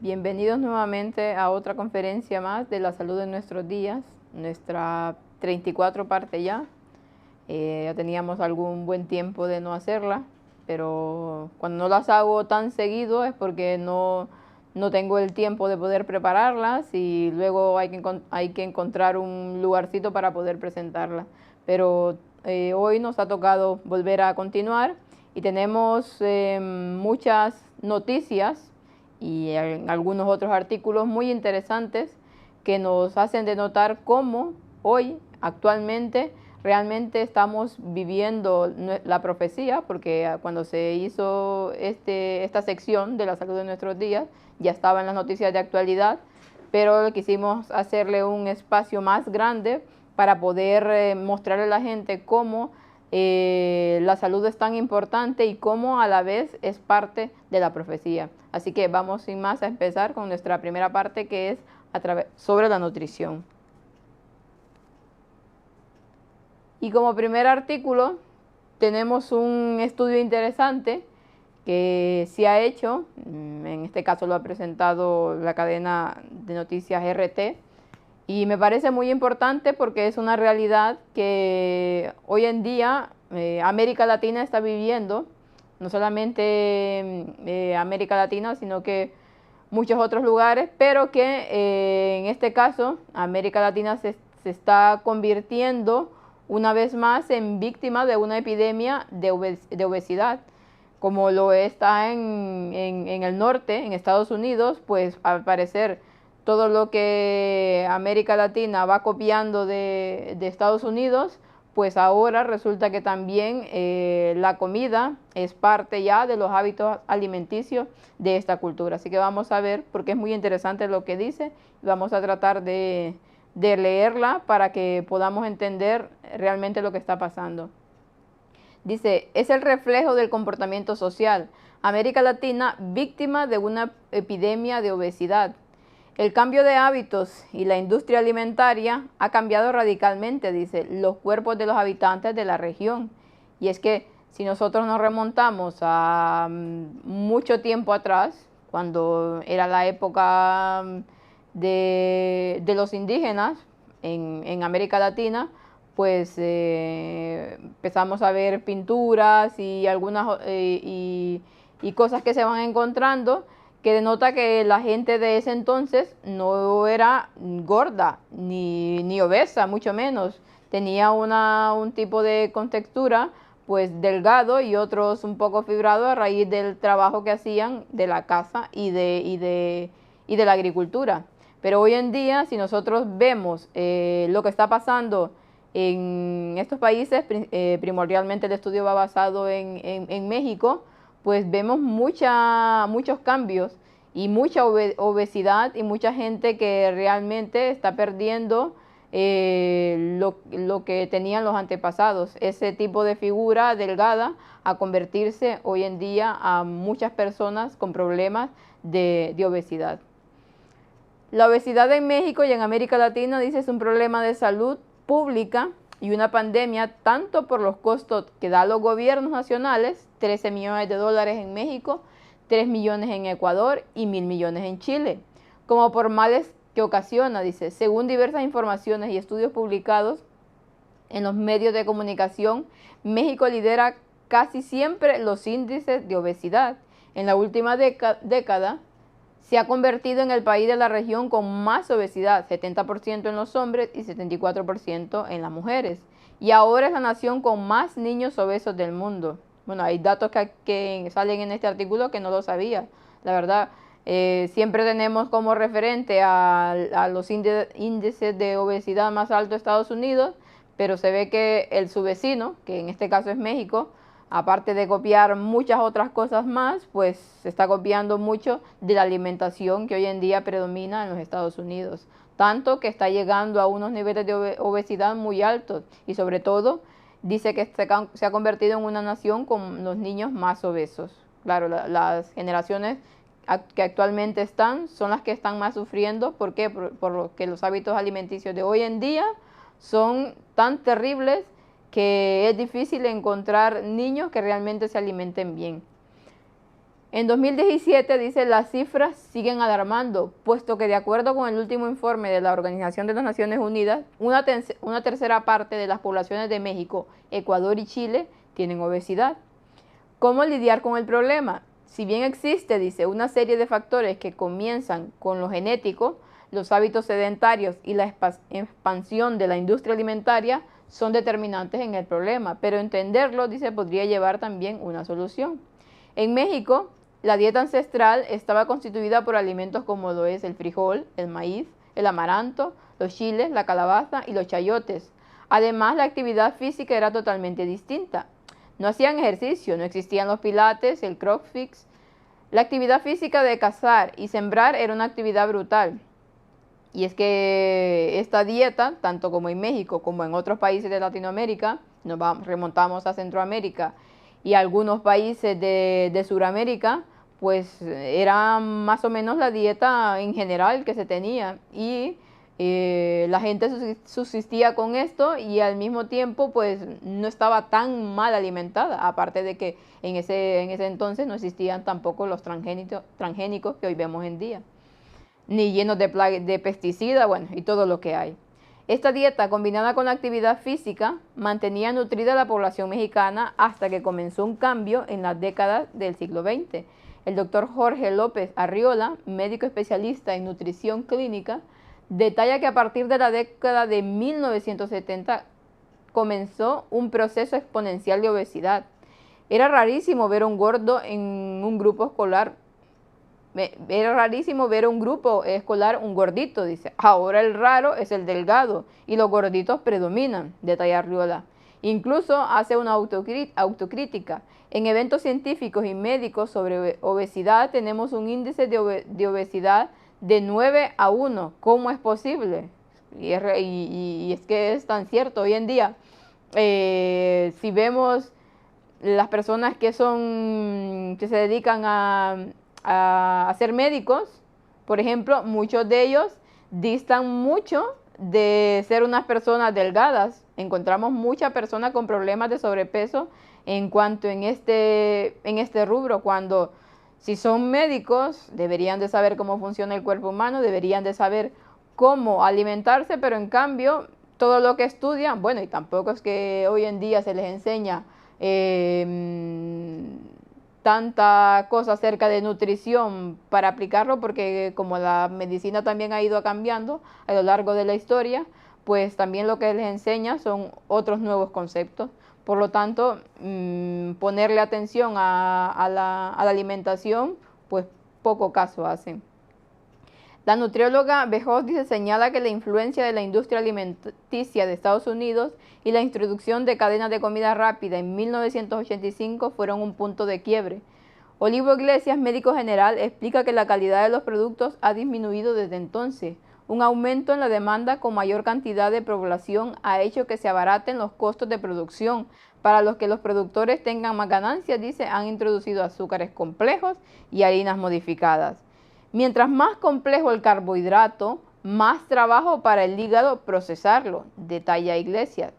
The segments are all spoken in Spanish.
Bienvenidos nuevamente a otra conferencia más de la salud en nuestros días, nuestra 34 parte ya. Ya teníamos algún buen tiempo de no hacerla, pero cuando no las hago tan seguido es porque no tengo el tiempo de poder prepararlas y luego hay que encontrar un lugarcito para poder presentarlas. Pero hoy nos ha tocado volver a continuar y tenemos muchas noticias y algunos otros artículos muy interesantes que nos hacen denotar cómo hoy, actualmente, realmente estamos viviendo la profecía, porque cuando se hizo esta sección de la salud de nuestros días, ya estaba en las noticias de actualidad, pero quisimos hacerle un espacio más grande para poder mostrarle a la gente cómo la salud es tan importante y cómo a la vez es parte de la profecía. Así que vamos sin más a empezar con nuestra primera parte, que es sobre la nutrición. Y como primer artículo tenemos un estudio interesante que se ha hecho, en este caso lo ha presentado la cadena de noticias RT, y me parece muy importante porque es una realidad que hoy en día América Latina está viviendo, no solamente América Latina, sino que muchos otros lugares, pero que en este caso América Latina se está convirtiendo una vez más en víctima de una epidemia de obesidad. Como lo está en el norte, en Estados Unidos, pues al parecer todo lo que América Latina va copiando de Estados Unidos, pues ahora resulta que también la comida es parte ya de los hábitos alimenticios de esta cultura. Así que vamos a ver, porque es muy interesante lo que dice, y vamos a tratar de leerla para que podamos entender realmente lo que está pasando. Dice, es el reflejo del comportamiento social. América Latina víctima de una epidemia de obesidad. El cambio de hábitos y la industria alimentaria ha cambiado radicalmente, dice, los cuerpos de los habitantes de la región. Y es que si nosotros nos remontamos a mucho tiempo atrás, cuando era la época de los indígenas en América Latina, pues empezamos a ver pinturas y algunas y cosas que se van encontrando que denota que la gente de ese entonces no era gorda ni obesa, mucho menos. Tenía un tipo de contextura pues delgado y otros un poco fibrado a raíz del trabajo que hacían de la caza y de la agricultura. Pero hoy en día, si nosotros vemos lo que está pasando en estos países, primordialmente el estudio va basado en México, pues vemos muchos cambios y mucha obesidad y mucha gente que realmente está perdiendo lo que tenían los antepasados, ese tipo de figura delgada, a convertirse hoy en día a muchas personas con problemas de obesidad. La obesidad en México y en América Latina, dice, es un problema de salud pública y una pandemia tanto por los costos que dan los gobiernos nacionales, 13 millones de dólares en México, 3 millones en Ecuador y 1.000 millones en Chile, como por males que ocasiona, dice, según diversas informaciones y estudios publicados en los medios de comunicación, México lidera casi siempre los índices de obesidad. En la última década se ha convertido en el país de la región con más obesidad, 70% en los hombres y 74% en las mujeres. Y ahora es la nación con más niños obesos del mundo. Bueno, hay datos que salen en este artículo que no lo sabía. La verdad, siempre tenemos como referente a los índices de obesidad más altos de Estados Unidos, pero se ve que su vecino, que en este caso es México, aparte de copiar muchas otras cosas más, pues se está copiando mucho de la alimentación que hoy en día predomina en los Estados Unidos. Tanto que está llegando a unos niveles de obesidad muy altos y sobre todo dice que se ha convertido en una nación con los niños más obesos. Claro, las generaciones que actualmente están son las que están más sufriendo. ¿Por qué? Por lo que los hábitos alimenticios de hoy en día son tan terribles que es difícil encontrar niños que realmente se alimenten bien. En 2017, dice, las cifras siguen alarmando, puesto que de acuerdo con el último informe de la Organización de las Naciones Unidas, una tercera parte de las poblaciones de México, Ecuador y Chile tienen obesidad. ¿Cómo lidiar con el problema? Si bien existe, dice, una serie de factores que comienzan con lo genético, los hábitos sedentarios y la expansión de la industria alimentaria son determinantes en el problema, pero entenderlo, dice, podría llevar también una solución. En México, la dieta ancestral estaba constituida por alimentos como lo es el frijol, el maíz, el amaranto, los chiles, la calabaza y los chayotes. Además, la actividad física era totalmente distinta. No hacían ejercicio, no existían los pilates, el crossfit. La actividad física de cazar y sembrar era una actividad brutal. Y es que esta dieta, tanto como en México como en otros países de Latinoamérica, remontamos a Centroamérica y algunos países de Sudamérica, pues era más o menos la dieta en general que se tenía. Y la gente subsistía con esto y al mismo tiempo pues no estaba tan mal alimentada, aparte de que en ese entonces no existían tampoco los transgénicos que hoy vemos en día, ni llenos de pesticidas, bueno, y todo lo que hay. Esta dieta, combinada con la actividad física, mantenía nutrida a la población mexicana hasta que comenzó un cambio en las décadas del siglo XX. El doctor Jorge López Arriola, médico especialista en nutrición clínica, detalla que a partir de la década de 1970 comenzó un proceso exponencial de obesidad. Era rarísimo ver a un gordo en un grupo escolar. Era rarísimo ver a un grupo escolar un gordito, dice. Ahora el raro es el delgado y los gorditos predominan, detalla Arriola. Incluso hace una autocrítica. En eventos científicos y médicos sobre obesidad tenemos un índice de obesidad de 9 a 1. ¿Cómo es posible? Y es que es tan cierto hoy en día. Si vemos las personas que se dedican a ser médicos, por ejemplo, muchos de ellos distan mucho de ser unas personas delgadas. Encontramos muchas personas con problemas de sobrepeso en este rubro, cuando si son médicos deberían de saber cómo funciona el cuerpo humano, deberían de saber cómo alimentarse, pero en cambio todo lo que estudian, bueno, y tampoco es que hoy en día se les enseña tanta cosa acerca de nutrición para aplicarlo, porque como la medicina también ha ido cambiando a lo largo de la historia, pues también lo que les enseña son otros nuevos conceptos. Por lo tanto, ponerle atención a la alimentación, pues poco caso hacen. La nutrióloga Bejoz señala que la influencia de la industria alimenticia de Estados Unidos y la introducción de cadenas de comida rápida en 1985 fueron un punto de quiebre. Olivo Iglesias, médico general, explica que la calidad de los productos ha disminuido desde entonces. Un aumento en la demanda con mayor cantidad de población ha hecho que se abaraten los costos de producción. Para los que los productores tengan más ganancias, dice, han introducido azúcares complejos y harinas modificadas. Mientras más complejo el carbohidrato, más trabajo para el hígado procesarlo, detalla Iglesias.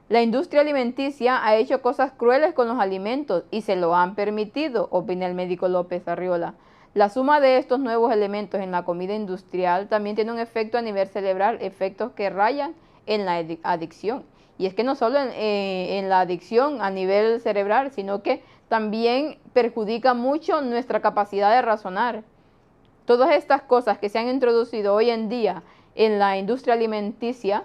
La industria alimenticia ha hecho cosas crueles con los alimentos y se lo han permitido, opina el médico López Arriola. La suma de estos nuevos elementos en la comida industrial también tiene un efecto a nivel cerebral, efectos que rayan en la adicción. Y es que no solo en la adicción a nivel cerebral, sino que también perjudica mucho nuestra capacidad de razonar. Todas estas cosas que se han introducido hoy en día en la industria alimenticia,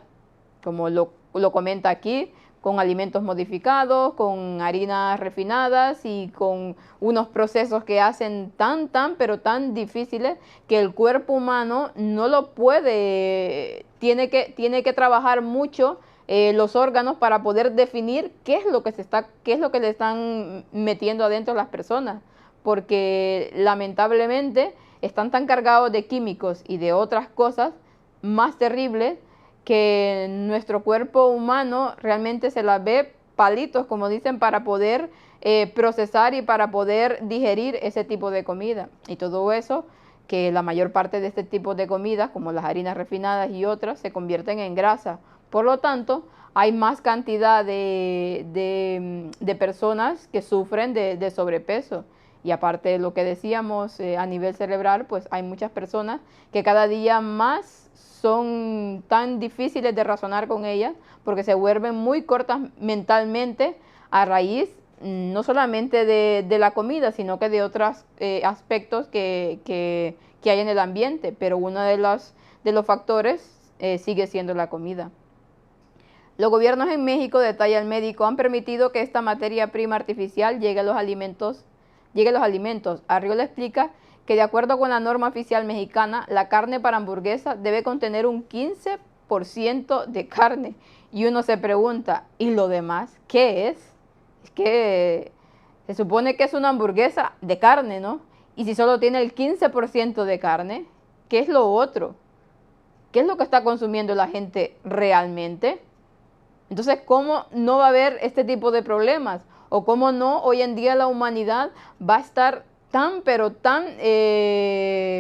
como lo comenta aquí, con alimentos modificados, con harinas refinadas y con unos procesos que hacen pero tan difíciles que el cuerpo humano no lo puede, tiene que trabajar mucho los órganos para poder definir qué es lo que le están metiendo adentro las personas, porque lamentablemente están tan cargados de químicos y de otras cosas más terribles que nuestro cuerpo humano realmente se las ve palitos, como dicen, para poder procesar y para poder digerir ese tipo de comida. Y todo eso, que la mayor parte de este tipo de comidas, como las harinas refinadas y otras, se convierten en grasa. Por lo tanto, hay más cantidad de personas que sufren de sobrepeso. Y aparte de lo que decíamos a nivel cerebral, pues hay muchas personas que cada día más son tan difíciles de razonar con ellas porque se vuelven muy cortas mentalmente a raíz no solamente de la comida, sino que de otros aspectos que hay en el ambiente, pero uno de los factores sigue siendo la comida. Los gobiernos en México, detalla el médico, han permitido que esta materia prima artificial llegue a los alimentos. Arriola explica que de acuerdo con la norma oficial mexicana, la carne para hamburguesa debe contener un 15% de carne. Y uno se pregunta, ¿y lo demás qué es? Es que se supone que es una hamburguesa de carne, ¿no? Y si solo tiene el 15% de carne, ¿qué es lo otro? ¿Qué es lo que está consumiendo la gente realmente? Entonces, ¿cómo no va a haber este tipo de problemas? ¿O cómo no hoy en día la humanidad va a estar tan, pero tan,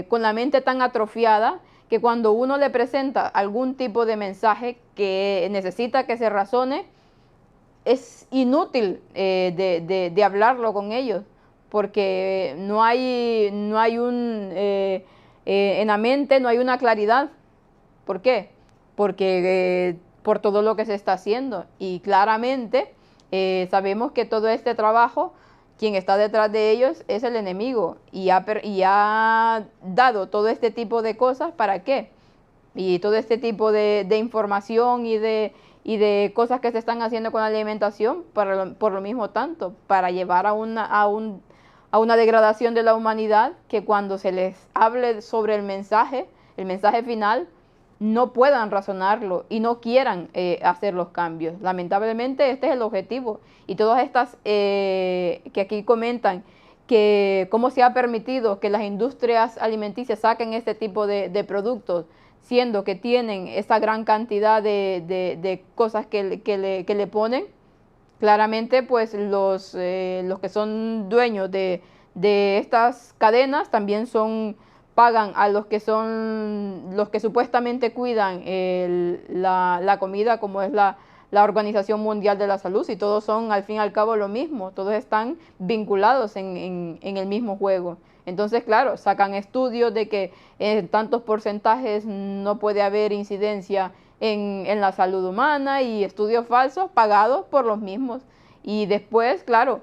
con la mente tan atrofiada, que cuando uno le presenta algún tipo de mensaje que necesita que se razone, es inútil de hablarlo con ellos, porque no hay en la mente no hay una claridad. ¿Por qué? Porque por todo lo que se está haciendo. Y claramente sabemos que todo este trabajo, quien está detrás de ellos es el enemigo. Y ha dado todo este tipo de cosas, ¿para qué? Y todo este tipo de información y de cosas que se están haciendo con la alimentación, por lo mismo tanto, para llevar a una degradación de la humanidad, que cuando se les hable sobre el mensaje final, no puedan razonarlo y no quieran hacer los cambios. Lamentablemente este es el objetivo. Y todas estas que aquí comentan que cómo se ha permitido que las industrias alimenticias saquen este tipo de productos, siendo que tienen esa gran cantidad de cosas que le ponen, claramente pues los que son dueños de estas cadenas también pagan a los que supuestamente cuidan la comida, como es la Organización Mundial de la Salud, y todos son al fin y al cabo lo mismo, todos están vinculados en el mismo juego. Entonces, claro, sacan estudios de que en tantos porcentajes no puede haber incidencia en la salud humana, y estudios falsos pagados por los mismos. Y después, claro,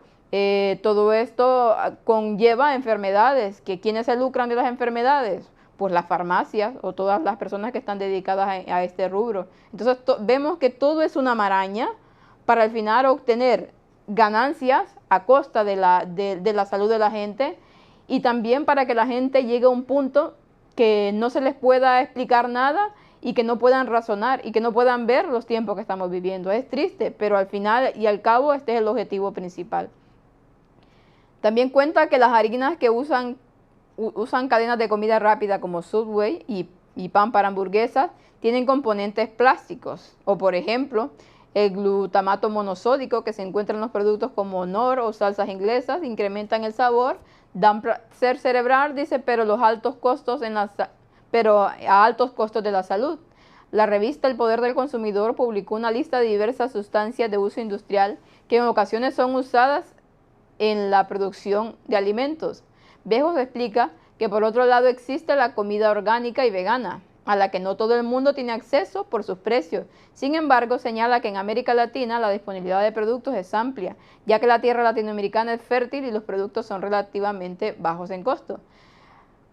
todo esto conlleva enfermedades. ¿Quiénes se lucran de las enfermedades? Pues las farmacias o todas las personas que están dedicadas a este rubro. Entonces vemos que todo es una maraña para al final obtener ganancias a costa de la salud de la gente, y también para que la gente llegue a un punto que no se les pueda explicar nada y que no puedan razonar y que no puedan ver los tiempos que estamos viviendo. Es triste, pero al final y al cabo este es el objetivo principal. También cuenta que las harinas que usan cadenas de comida rápida como Subway y pan para hamburguesas tienen componentes plásticos, o por ejemplo el glutamato monosódico que se encuentra en los productos como Knorr o salsas inglesas incrementan el sabor, dan placer cerebral, dice, pero a altos costos de la salud. La revista El Poder del Consumidor publicó una lista de diversas sustancias de uso industrial que en ocasiones son usadas en la producción de alimentos. Bejos explica que por otro lado existe la comida orgánica y vegana, a la que no todo el mundo tiene acceso por sus precios. Sin embargo, señala que en América Latina la disponibilidad de productos es amplia, ya que la tierra latinoamericana es fértil y los productos son relativamente bajos en costo.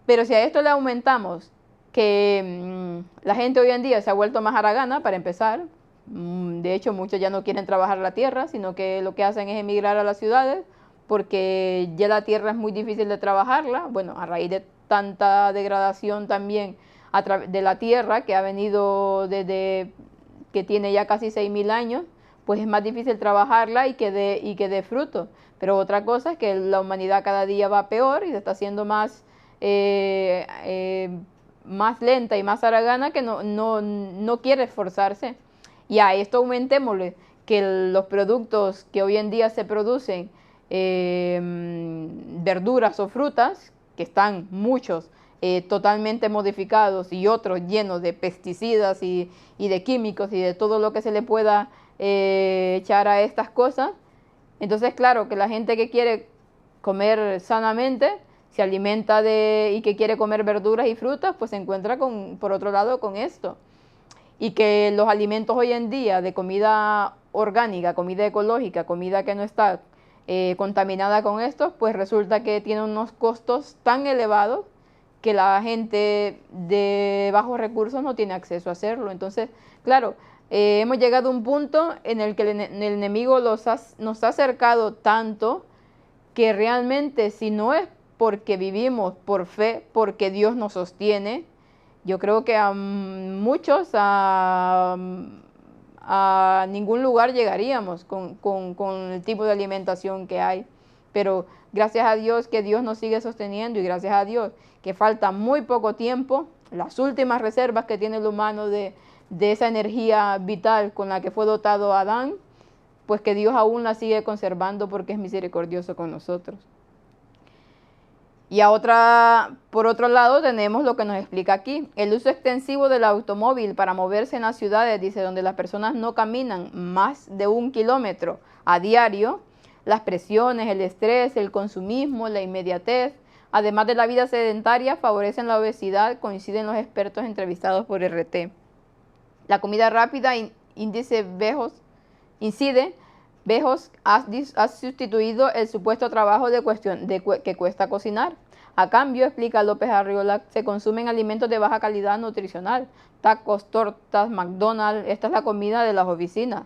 Pero si a esto le aumentamos que la gente hoy en día se ha vuelto más haragana, para empezar, de hecho muchos ya no quieren trabajar la tierra, sino que lo que hacen es emigrar a las ciudades, porque ya la tierra es muy difícil de trabajarla, bueno, a raíz de tanta degradación también de la tierra que ha venido desde que tiene ya casi 6.000 años, pues es más difícil trabajarla y que dé fruto. Pero otra cosa es que la humanidad cada día va peor y se está haciendo más lenta y más haragana, que no quiere esforzarse. Y a esto aumentémosle que los productos que hoy en día se producen, verduras o frutas, que están muchos totalmente modificados y otros llenos de pesticidas y de químicos y de todo lo que se le pueda echar a estas cosas. Entonces, claro, que la gente que quiere comer sanamente, se alimenta y que quiere comer verduras y frutas, pues se encuentra por otro lado con esto. Y que los alimentos hoy en día de comida orgánica, comida ecológica, comida que no está contaminada con esto, pues resulta que tiene unos costos tan elevados que la gente de bajos recursos no tiene acceso a hacerlo. Entonces, claro, hemos llegado a un punto en el que el enemigo nos ha acercado tanto que realmente, si no es porque vivimos por fe, porque Dios nos sostiene, yo creo que a muchos a ningún lugar llegaríamos con el tipo de alimentación que hay. Pero gracias a Dios que Dios nos sigue sosteniendo, y gracias a Dios que falta muy poco tiempo, las últimas reservas que tiene el humano de esa energía vital con la que fue dotado Adán, pues que Dios aún la sigue conservando porque es misericordioso con nosotros. Y por otro lado tenemos lo que nos explica aquí, el uso extensivo del automóvil para moverse en las ciudades, dice, donde las personas no caminan más de 1 kilómetro a diario, las presiones, el estrés, el consumismo, la inmediatez, además de la vida sedentaria, favorecen la obesidad, coinciden los expertos entrevistados por RT. La comida rápida incide Bejos ha sustituido el supuesto trabajo que cuesta cocinar. A cambio, explica López Arriola, se consumen alimentos de baja calidad nutricional, tacos, tortas, McDonald's, esta es la comida de las oficinas.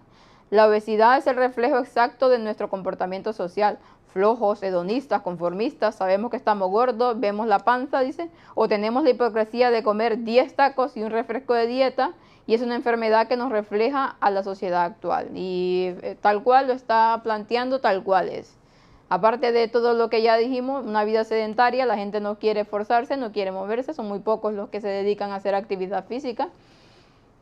La obesidad es el reflejo exacto de nuestro comportamiento social. Flojos, hedonistas, conformistas, sabemos que estamos gordos, vemos la panza, dice, o tenemos la hipocresía de comer 10 tacos y un refresco de dieta, y es una enfermedad que nos refleja a la sociedad actual. Y tal cual lo está planteando, tal cual es. Aparte de todo lo que ya dijimos, una vida sedentaria, la gente no quiere esforzarse, no quiere moverse, son muy pocos los que se dedican a hacer actividad física,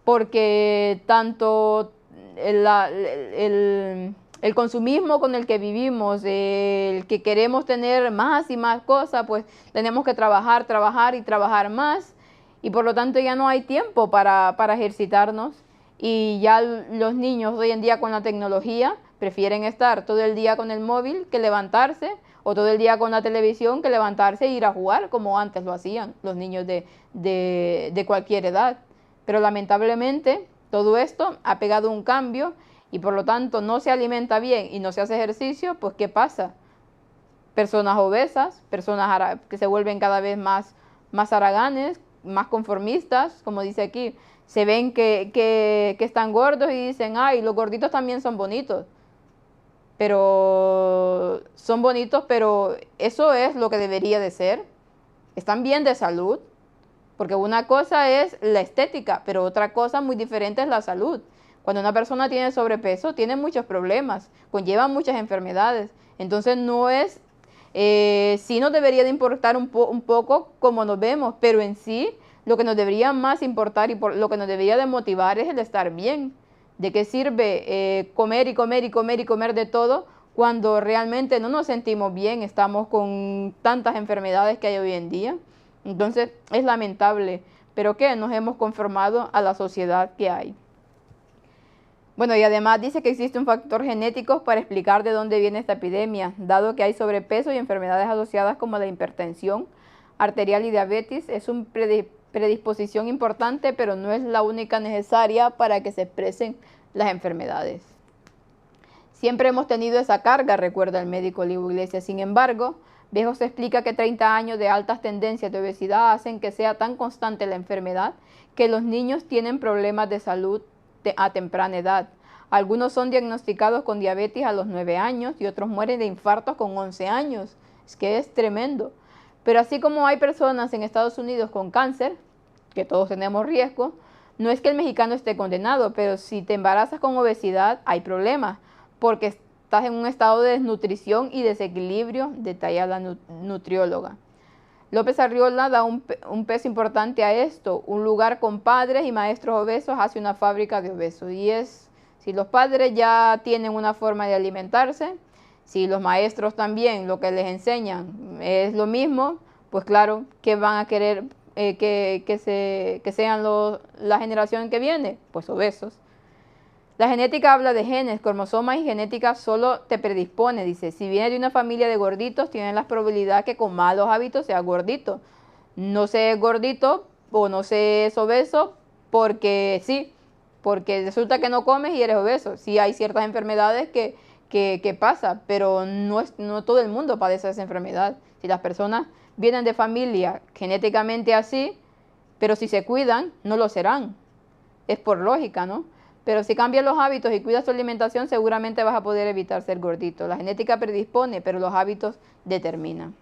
porque tanto el consumismo con el que vivimos, el que queremos tener más y más cosas, pues tenemos que trabajar y trabajar más, y por lo tanto ya no hay tiempo para ejercitarnos, y ya los niños hoy en día con la tecnología prefieren estar todo el día con el móvil que levantarse, o todo el día con la televisión que levantarse e ir a jugar como antes lo hacían los niños de cualquier edad. Pero lamentablemente todo esto ha pegado un cambio, y por lo tanto no se alimenta bien y no se hace ejercicio, pues ¿qué pasa? Personas obesas, personas que se vuelven cada vez más haraganes, más conformistas, como dice aquí, se ven que están gordos y dicen, ay, los gorditos también son bonitos. Pero son bonitos, pero eso es lo que debería de ser. Están bien de salud, porque una cosa es la estética, pero otra cosa muy diferente es la salud. Cuando una persona tiene sobrepeso, tiene muchos problemas, conlleva muchas enfermedades. Entonces no es, sí nos debería de importar un poco cómo nos vemos, pero en sí lo que nos debería más importar y lo que nos debería de motivar es el estar bien. ¿De qué sirve comer y comer y comer y comer de todo cuando realmente no nos sentimos bien? Estamos con tantas enfermedades que hay hoy en día. Entonces es lamentable, pero que nos hemos conformado a la sociedad que hay. Bueno, y además dice que existe un factor genético para explicar de dónde viene esta epidemia, dado que hay sobrepeso y enfermedades asociadas como la hipertensión arterial y diabetes. Es una predisposición importante, pero no es la única necesaria para que se expresen las enfermedades. Siempre hemos tenido esa carga, recuerda el médico Libo Iglesias. Sin embargo, Bejos explica que 30 años de altas tendencias de obesidad hacen que sea tan constante la enfermedad que los niños tienen problemas de salud a temprana edad. Algunos son diagnosticados con diabetes a los 9 años y otros mueren de infartos con 11 años. Es que es tremendo. Pero así como hay personas en Estados Unidos con cáncer, que todos tenemos riesgo, no es que el mexicano esté condenado, pero si te embarazas con obesidad hay problemas, porque estás en un estado de desnutrición y desequilibrio, detalla la nutrióloga. López Arriola da un peso importante a esto. Un lugar con padres y maestros obesos hace una fábrica de obesos. Y si los padres ya tienen una forma de alimentarse, si los maestros también lo que les enseñan es lo mismo, pues claro que van a querer que sean la generación que viene, pues obesos. La genética habla de genes, cromosomas y genética solo te predispone. Dice, si vienes de una familia de gorditos, tienes la probabilidad que con malos hábitos seas gordito. No seas gordito o no seas obeso porque sí, porque resulta que no comes y eres obeso. Sí hay ciertas enfermedades que pasa, pero no todo el mundo padece esa enfermedad. Si las personas vienen de familia genéticamente así, pero si se cuidan, no lo serán. Es por lógica, ¿no? Pero si cambias los hábitos y cuidas tu alimentación, seguramente vas a poder evitar ser gordito. La genética predispone, pero los hábitos determinan.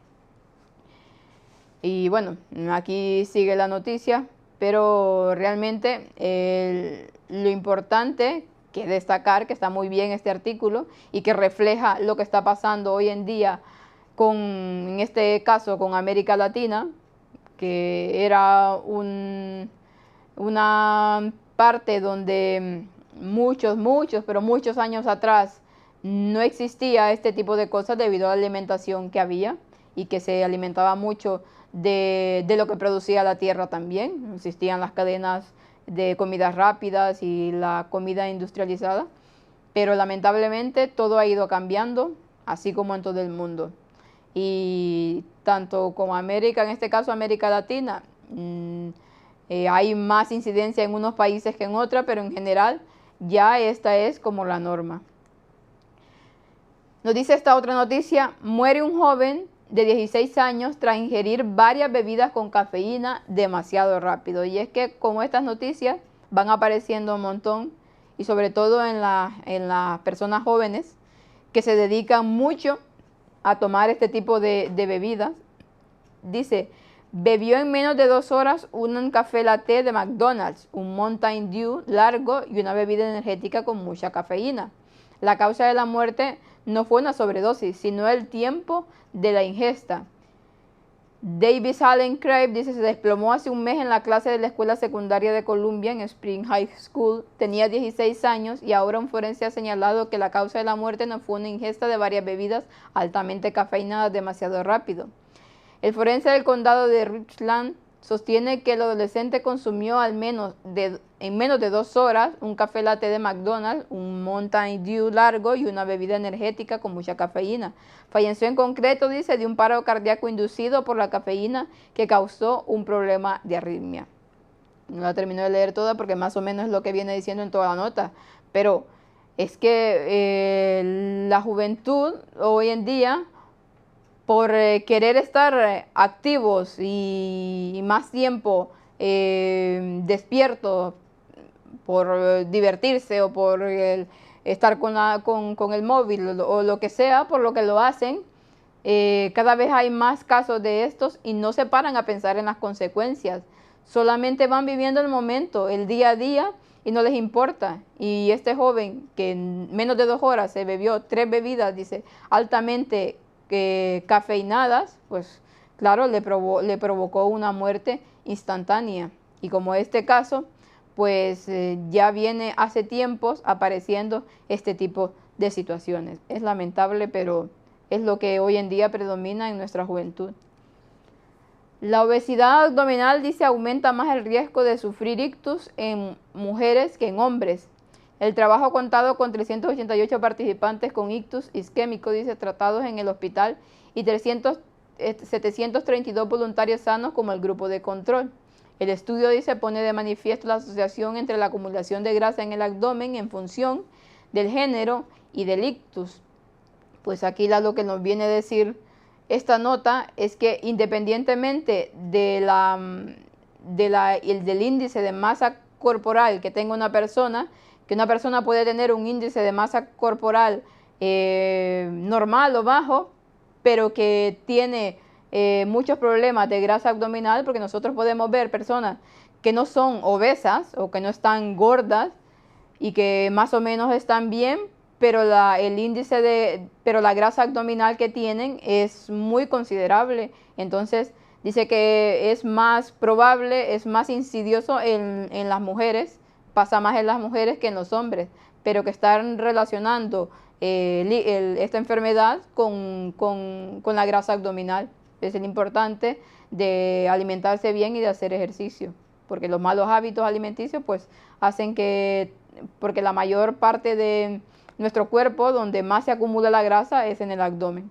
Y bueno, aquí sigue la noticia, pero realmente lo importante que destacar, que está muy bien este artículo y que refleja lo que está pasando hoy en día en este caso, con América Latina, que era una parte donde pero muchos años atrás no existía este tipo de cosas debido a la alimentación que había y que se alimentaba mucho de lo que producía la tierra también. Existían las cadenas de comidas rápidas y la comida industrializada, pero lamentablemente todo ha ido cambiando, así como en todo el mundo. Y tanto como América, en este caso América Latina, hay más incidencia en unos países que en otros, pero en general ya esta es como la norma. Nos dice esta otra noticia, muere un joven de 16 años tras ingerir varias bebidas con cafeína demasiado rápido. Y es que como estas noticias van apareciendo un montón, y sobre todo en las personas jóvenes que se dedican mucho a tomar este tipo de bebidas, dice, bebió en menos de 2 horas un café latte de McDonald's, un Mountain Dew largo y una bebida energética con mucha cafeína. La causa de la muerte no fue una sobredosis, sino el tiempo de la ingesta. Davis Allen Craig dice, se desplomó hace un mes en la clase de la escuela secundaria de Columbia en Spring High School. Tenía 16 años y ahora un forense ha señalado que la causa de la muerte no fue una ingesta de varias bebidas altamente cafeinadas demasiado rápido. El forense del condado de Richland sostiene que el adolescente consumió en menos de 2 horas un café latte de McDonald's, un Mountain Dew largo y una bebida energética con mucha cafeína. Falleció en concreto, dice, de un paro cardíaco inducido por la cafeína que causó un problema de arritmia. No la termino de leer toda porque más o menos es lo que viene diciendo en toda la nota, pero es que la juventud hoy en día, por querer estar activos y más tiempo despiertos, por divertirse o por estar con el móvil o lo que sea, por lo que lo hacen, cada vez hay más casos de estos y no se paran a pensar en las consecuencias. Solamente van viviendo el momento, el día a día, y no les importa. Y este joven que en menos de 2 horas se bebió 3 bebidas, dice, altamente cafeinadas, pues claro, le provocó una muerte instantánea. Y como este caso, pues ya viene hace tiempos apareciendo este tipo de situaciones. Es lamentable, pero es lo que hoy en día predomina en nuestra juventud. La obesidad abdominal, dice, aumenta más el riesgo de sufrir ictus en mujeres que en hombres. El trabajo ha contado con 388 participantes con ictus isquémico, dice, tratados en el hospital, y 732 voluntarios sanos como el grupo de control. El estudio, dice, pone de manifiesto la asociación entre la acumulación de grasa en el abdomen en función del género y del ictus. Pues aquí lo que nos viene a decir esta nota es que independientemente del índice de masa corporal que tenga una persona, que una persona puede tener un índice de masa corporal normal o bajo, pero que tiene muchos problemas de grasa abdominal, porque nosotros podemos ver personas que no son obesas o que no están gordas y que más o menos están bien, pero la grasa abdominal que tienen es muy considerable. Entonces dice que es más probable, es más insidioso en las mujeres, pasa más en las mujeres que en los hombres, pero que están relacionando esta enfermedad con la grasa abdominal. Es lo importante de alimentarse bien y de hacer ejercicio, porque los malos hábitos alimenticios pues hacen que porque la mayor parte de nuestro cuerpo donde más se acumula la grasa es en el abdomen.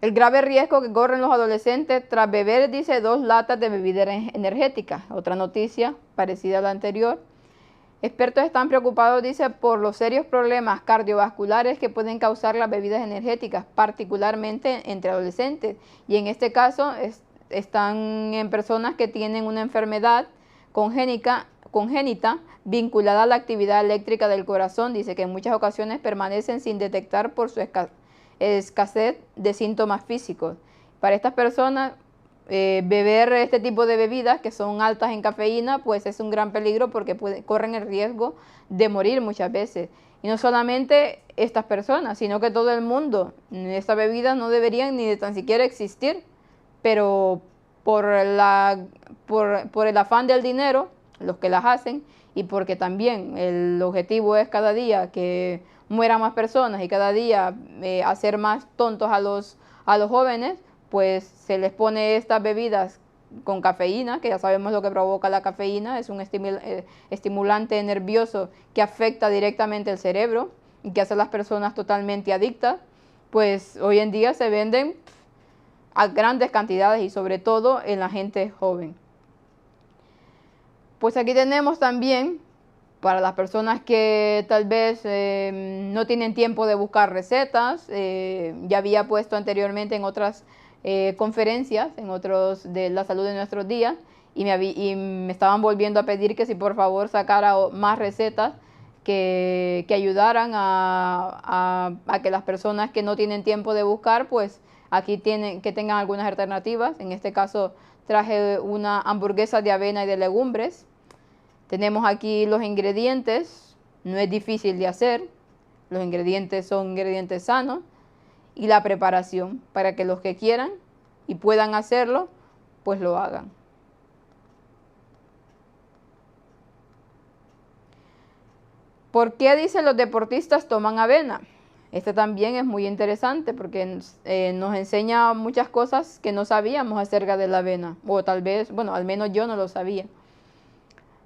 El grave riesgo que corren los adolescentes tras beber, dice, 2 latas de bebida energética. Otra noticia parecida a la anterior. Expertos están preocupados, dice, por los serios problemas cardiovasculares que pueden causar las bebidas energéticas, particularmente entre adolescentes. Y en este caso están en personas que tienen una enfermedad congénita vinculada a la actividad eléctrica del corazón. Dice que en muchas ocasiones permanecen sin detectar por su escasez de síntomas físicos. Para estas personas, beber este tipo de bebidas que son altas en cafeína, pues es un gran peligro porque corren el riesgo de morir muchas veces. Y no solamente estas personas, sino que todo el mundo. Estas bebidas no deberían ni de tan siquiera existir, pero por el afán del dinero, los que las hacen, y porque también el objetivo es cada día que mueran más personas y cada día hacer más tontos a los jóvenes, pues se les pone estas bebidas con cafeína, que ya sabemos lo que provoca la cafeína, es un estimulante nervioso que afecta directamente el cerebro y que hace a las personas totalmente adictas. Pues hoy en día se venden a grandes cantidades y sobre todo en la gente joven. Pues aquí tenemos también, para las personas que tal vez no tienen tiempo de buscar recetas, ya había puesto anteriormente en otras conferencias, en otros de la salud de nuestros días, y me estaban volviendo a pedir que si por favor sacara más recetas que ayudaran a que las personas que no tienen tiempo de buscar, pues aquí que tengan algunas alternativas. En este caso traje una hamburguesa de avena y de legumbres. Tenemos aquí los ingredientes, no es difícil de hacer, los ingredientes son ingredientes sanos, y la preparación para que los que quieran y puedan hacerlo, pues lo hagan. ¿Por qué, dice, los deportistas toman avena? Este también es muy interesante porque nos enseña muchas cosas que no sabíamos acerca de la avena, o tal vez, bueno, al menos yo no lo sabía.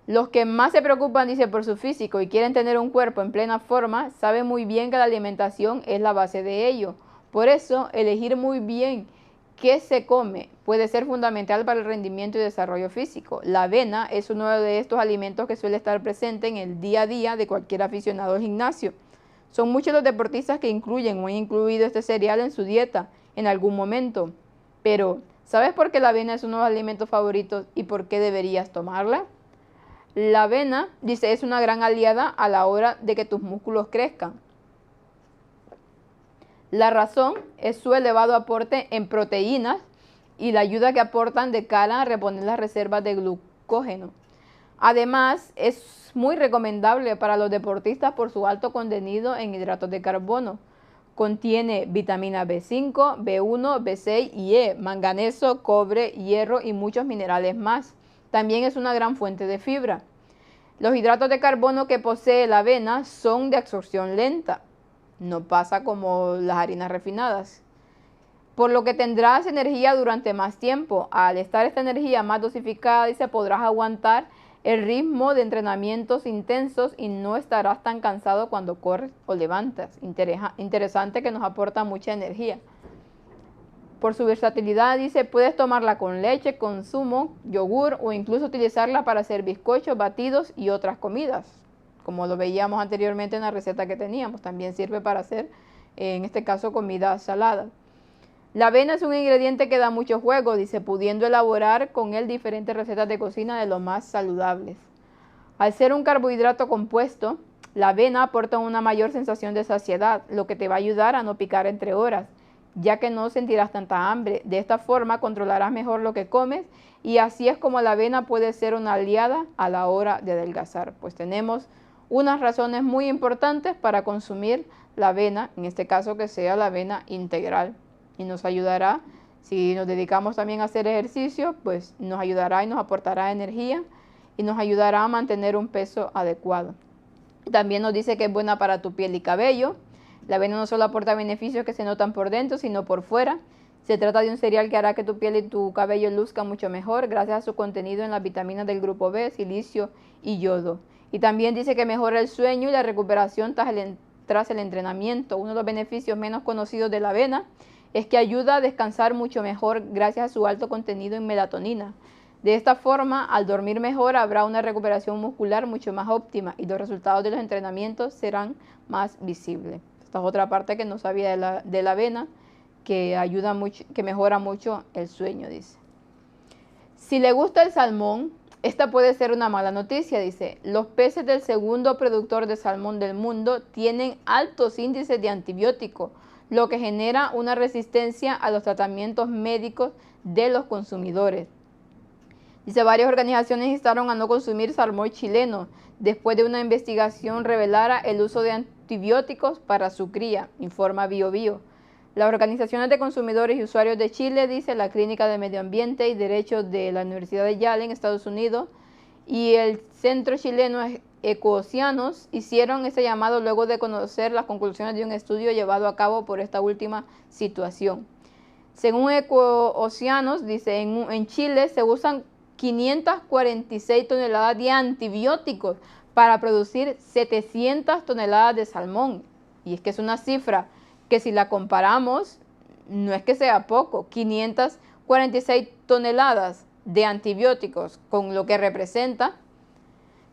Los que más se preocupan, dice, por su físico y quieren tener un cuerpo en plena forma, saben muy bien que la alimentación es la base de ello. Por eso, elegir muy bien qué se come puede ser fundamental para el rendimiento y desarrollo físico. La avena es uno de estos alimentos que suele estar presente en el día a día de cualquier aficionado al gimnasio. Son muchos los deportistas que incluyen o han incluido este cereal en su dieta en algún momento. Pero, ¿sabes por qué la avena es uno de los alimentos favoritos y por qué deberías tomarla? La avena, dice, es una gran aliada a la hora de que tus músculos crezcan. La razón es su elevado aporte en proteínas y la ayuda que aportan de cara a reponer las reservas de glucógeno. Además, es muy recomendable para los deportistas por su alto contenido en hidratos de carbono. Contiene vitamina B5, B1, B6 y E, manganeso, cobre, hierro y muchos minerales más. También es una gran fuente de fibra. Los hidratos de carbono que posee la avena son de absorción lenta. No pasa como las harinas refinadas. Por lo que tendrás energía durante más tiempo. Al estar esta energía más dosificada, dice, podrás aguantar el ritmo de entrenamientos intensos y no estarás tan cansado cuando corres o levantas. Interesante, que nos aporta mucha energía. Por su versatilidad, dice, puedes tomarla con leche, con zumo, yogur o incluso utilizarla para hacer bizcochos, batidos y otras comidas. Como lo veíamos anteriormente en la receta que teníamos, también sirve para hacer, en este caso, comida salada. La avena es un ingrediente que da mucho juego, dice, pudiendo elaborar con él diferentes recetas de cocina de lo más saludables. Al ser un carbohidrato compuesto, la avena aporta una mayor sensación de saciedad, lo que te va a ayudar a no picar entre horas, ya que no sentirás tanta hambre. De esta forma controlarás mejor lo que comes y así es como la avena puede ser una aliada a la hora de adelgazar. Pues tenemos unas razones muy importantes para consumir la avena, en este caso que sea la avena integral, y nos ayudará, si nos dedicamos también a hacer ejercicio, pues nos ayudará y nos aportará energía y nos ayudará a mantener un peso adecuado. También nos dice que es buena para tu piel y cabello. La avena no solo aporta beneficios que se notan por dentro, sino por fuera. Se trata de un cereal que hará que tu piel y tu cabello luzcan mucho mejor gracias a su contenido en las vitaminas del grupo B, silicio y yodo. Y también dice que mejora el sueño y la recuperación tras el entrenamiento. Uno de los beneficios menos conocidos de la avena es que ayuda a descansar mucho mejor gracias a su alto contenido en melatonina. De esta forma, al dormir mejor habrá una recuperación muscular mucho más óptima y los resultados de los entrenamientos serán más visibles. Esta es otra parte que no sabía de la avena, que ayuda mucho, que mejora mucho el sueño, dice. Si le gusta el salmón, esta puede ser una mala noticia, dice. Los peces del segundo productor de salmón del mundo tienen altos índices de antibióticos, lo que genera una resistencia a los tratamientos médicos de los consumidores. Dice, varias organizaciones instaron a no consumir salmón chileno después de una investigación revelara el uso de antibióticos para su cría, informa BioBio. Las organizaciones de consumidores y usuarios de Chile, dice la Clínica de Medio Ambiente y Derechos de la Universidad de Yale en Estados Unidos y el Centro Chileno Ecooceanos hicieron ese llamado luego de conocer las conclusiones de un estudio llevado a cabo por esta última situación. Según Ecooceanos, dice, en Chile se usan 546 toneladas de antibióticos para producir 700 toneladas de salmón. Y es que es una cifra que si la comparamos, no es que sea poco, 546 toneladas de antibióticos con lo que representa,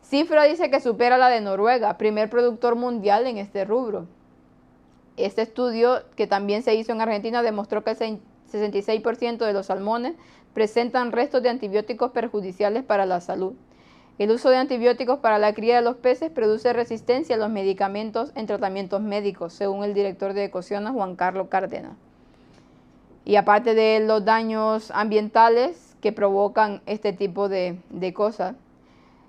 cifra dice que supera la de Noruega, primer productor mundial en este rubro. Este estudio, que también se hizo en Argentina, demostró que el 66% de los salmones presentan restos de antibióticos perjudiciales para la salud. El uso de antibióticos para la cría de los peces produce resistencia a los medicamentos en tratamientos médicos, según el director de Ecooceanos, Juan Carlos Cárdenas. Y aparte de los daños ambientales que provocan este tipo de cosas,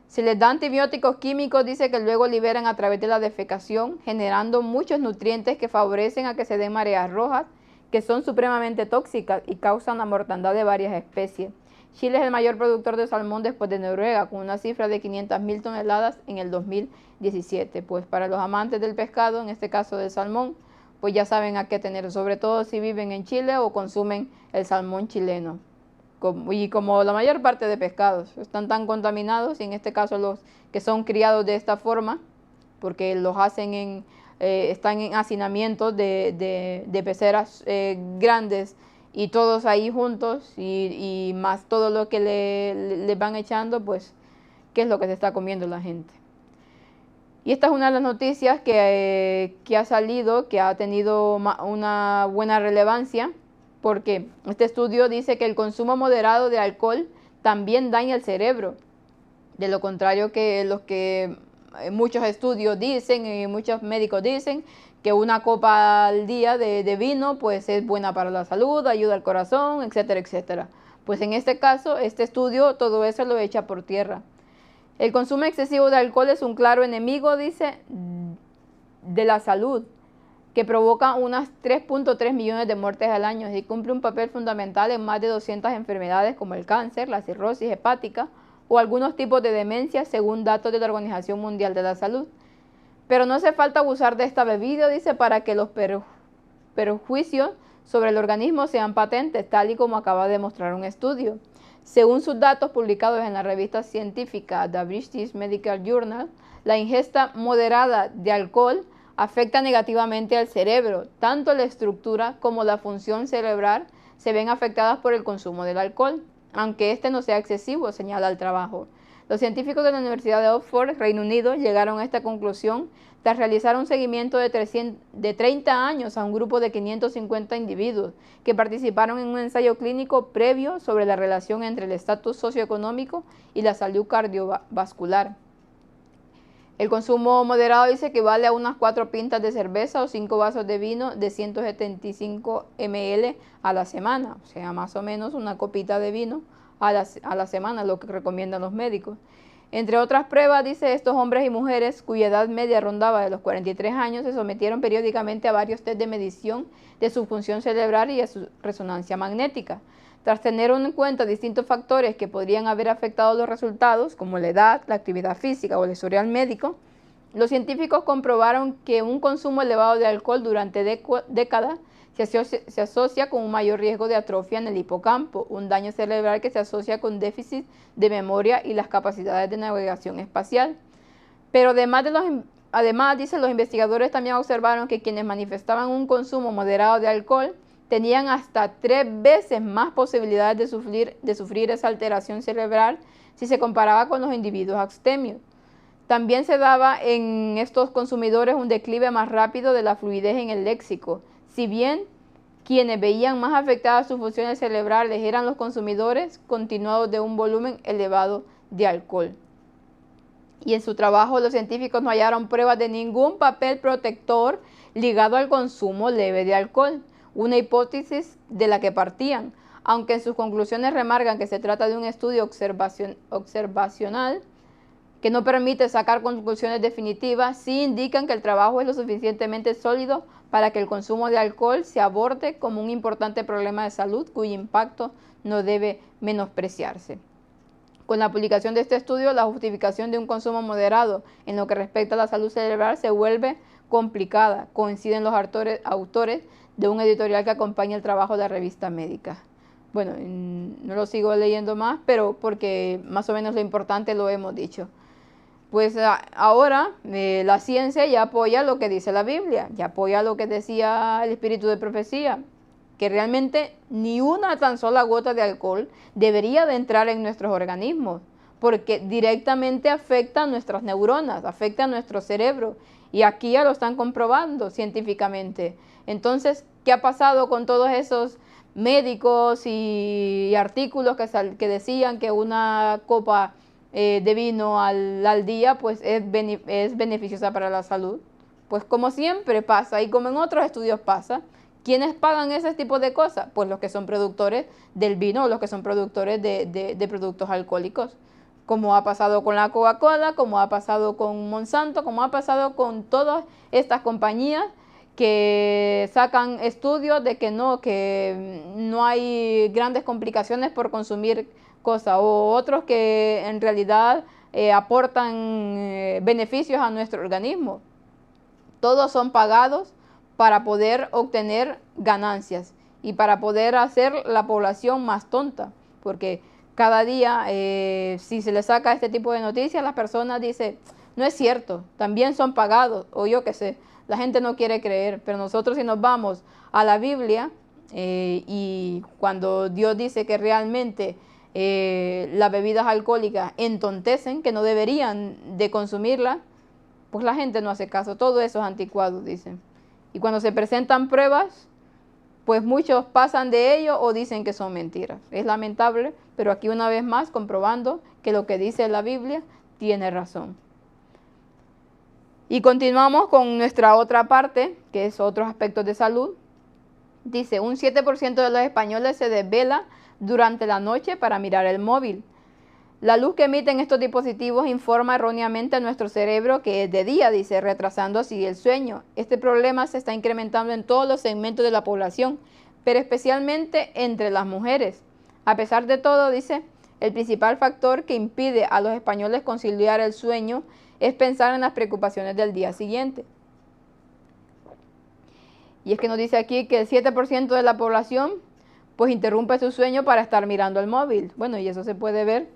se les da antibióticos químicos, dice que luego liberan a través de la defecación, generando muchos nutrientes que favorecen a que se den mareas rojas, que son supremamente tóxicas y causan la mortandad de varias especies. Chile es el mayor productor de salmón después de Noruega, con una cifra de 500.000 toneladas en el 2017. Pues para los amantes del pescado, en este caso del salmón, pues ya saben a qué tener, sobre todo si viven en Chile o consumen el salmón chileno. Y como la mayor parte de pescados están tan contaminados, y en este caso los que son criados de esta forma, porque los hacen están en hacinamientos de peceras grandes, y todos ahí juntos y más todo lo que le van echando, pues, ¿qué es lo que se está comiendo la gente? Y esta es una de las noticias que ha salido, que ha tenido una buena relevancia, porque este estudio dice que el consumo moderado de alcohol también daña el cerebro. De lo contrario que los que muchos estudios dicen y muchos médicos dicen, que una copa al día de vino pues es buena para la salud, ayuda al corazón, etcétera, etcétera. Pues en este caso, este estudio todo eso lo echa por tierra. El consumo excesivo de alcohol es un claro enemigo, dice, de la salud, que provoca unas 3.3 millones de muertes al año y cumple un papel fundamental en más de 200 enfermedades como el cáncer, la cirrosis hepática o algunos tipos de demencia, según datos de la Organización Mundial de la Salud. Pero no hace falta abusar de esta bebida, dice, para que los perjuicios sobre el organismo sean patentes, tal y como acaba de demostrar un estudio. Según sus datos publicados en la revista científica The British Medical Journal, la ingesta moderada de alcohol afecta negativamente al cerebro. Tanto la estructura como la función cerebral se ven afectadas por el consumo del alcohol, aunque este no sea excesivo, señala el trabajo. Los científicos de la Universidad de Oxford, Reino Unido, llegaron a esta conclusión tras realizar un seguimiento de 30 años a un grupo de 550 individuos que participaron en un ensayo clínico previo sobre la relación entre el estatus socioeconómico y la salud cardiovascular. El consumo moderado dice que equivale a unas 4 pintas de cerveza o 5 vasos de vino de 175 ml a la semana, o sea, más o menos una copita de vino a la semana, lo que recomiendan los médicos. Entre otras pruebas, dice, estos hombres y mujeres cuya edad media rondaba de los 43 años se sometieron periódicamente a varios test de medición de su función cerebral y de su resonancia magnética. Tras tener en cuenta distintos factores que podrían haber afectado los resultados, como la edad, la actividad física o el historial médico, los científicos comprobaron que un consumo elevado de alcohol durante décadas se asocia con un mayor riesgo de atrofia en el hipocampo, un daño cerebral que se asocia con déficit de memoria y las capacidades de navegación espacial. Pero además, dicen los investigadores, también observaron que quienes manifestaban un consumo moderado de alcohol tenían hasta 3 veces más posibilidades de sufrir esa alteración cerebral si se comparaba con los individuos abstemios. También se daba en estos consumidores un declive más rápido de la fluidez en el léxico. Si bien quienes veían más afectadas sus funciones cerebrales eran los consumidores continuados de un volumen elevado de alcohol. Y en su trabajo los científicos no hallaron pruebas de ningún papel protector ligado al consumo leve de alcohol, una hipótesis de la que partían, aunque en sus conclusiones remarcan que se trata de un estudio observacional que no permite sacar conclusiones definitivas, sí indican que el trabajo es lo suficientemente sólido para que el consumo de alcohol se aborde como un importante problema de salud cuyo impacto no debe menospreciarse. Con la publicación de este estudio, la justificación de un consumo moderado en lo que respecta a la salud cerebral se vuelve complicada, coinciden los autores de un editorial que acompaña el trabajo de la revista médica. Bueno, no lo sigo leyendo más, pero porque más o menos lo importante lo hemos dicho. Pues ahora la ciencia ya apoya lo que dice la Biblia, ya apoya lo que decía el espíritu de profecía, que realmente ni una tan sola gota de alcohol debería de entrar en nuestros organismos, porque directamente afecta a nuestras neuronas, afecta a nuestro cerebro, y aquí ya lo están comprobando científicamente. Entonces, ¿qué ha pasado con todos esos médicos y artículos que decían que una copa de vino al día pues es beneficiosa para la salud? Pues como siempre pasa y como en otros estudios pasa, ¿quiénes pagan ese tipo de cosas? Pues los que son productores del vino o los que son productores de productos alcohólicos, como ha pasado con la Coca-Cola, como ha pasado con Monsanto, como ha pasado con todas estas compañías que sacan estudios de que no hay grandes complicaciones por consumir cosas, o otros que en realidad aportan beneficios a nuestro organismo. Todos son pagados para poder obtener ganancias y para poder hacer la población más tonta, porque cada día si se le saca este tipo de noticias, las personas dicen, no es cierto, también son pagados, o yo qué sé, la gente no quiere creer. Pero nosotros, si nos vamos a la Biblia y cuando Dios dice que realmente las bebidas alcohólicas entontecen, que no deberían de consumirlas, pues la gente no hace caso, todo eso es anticuado, dicen. Y cuando se presentan pruebas, pues muchos pasan de ello o dicen que son mentiras. Es lamentable, pero aquí una vez más comprobando que lo que dice la Biblia tiene razón. Y continuamos con nuestra otra parte, que es otros aspectos de salud. Dice, un 7% de los españoles se desvela durante la noche para mirar el móvil. La luz que emiten estos dispositivos informa erróneamente a nuestro cerebro que es de día, dice, retrasando así el sueño. Este problema se está incrementando en todos los segmentos de la población, pero especialmente entre las mujeres. A pesar de todo, dice, el principal factor que impide a los españoles conciliar el sueño es pensar en las preocupaciones del día siguiente. Y es que nos dice aquí que el 7% de la población pues interrumpe su sueño para estar mirando el móvil. Bueno, y eso se puede ver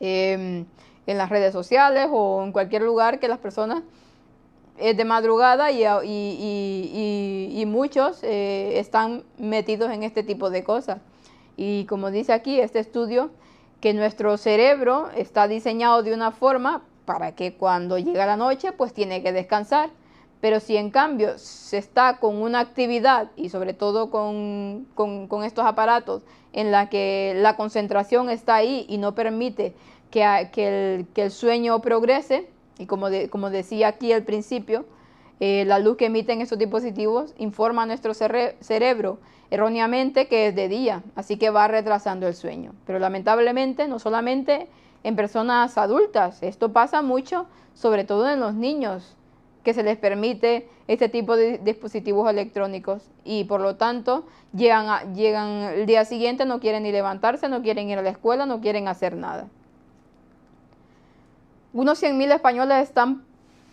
en las redes sociales o en cualquier lugar que las personas de madrugada y muchos están metidos en este tipo de cosas. Y como dice aquí este estudio, que nuestro cerebro está diseñado de una forma para que cuando llega la noche pues tiene que descansar. Pero si en cambio se está con una actividad y sobre todo con estos aparatos en la que la concentración está ahí y no permite que el sueño progrese, y como decía aquí al principio, la luz que emiten estos dispositivos informa a nuestro cerebro erróneamente que es de día, así que va retrasando el sueño. Pero lamentablemente no solamente en personas adultas, esto pasa mucho, sobre todo en los niños, que se les permite este tipo de dispositivos electrónicos y por lo tanto llegan el día siguiente, no quieren ni levantarse, no quieren ir a la escuela, no quieren hacer nada. Unos 100.000 españoles están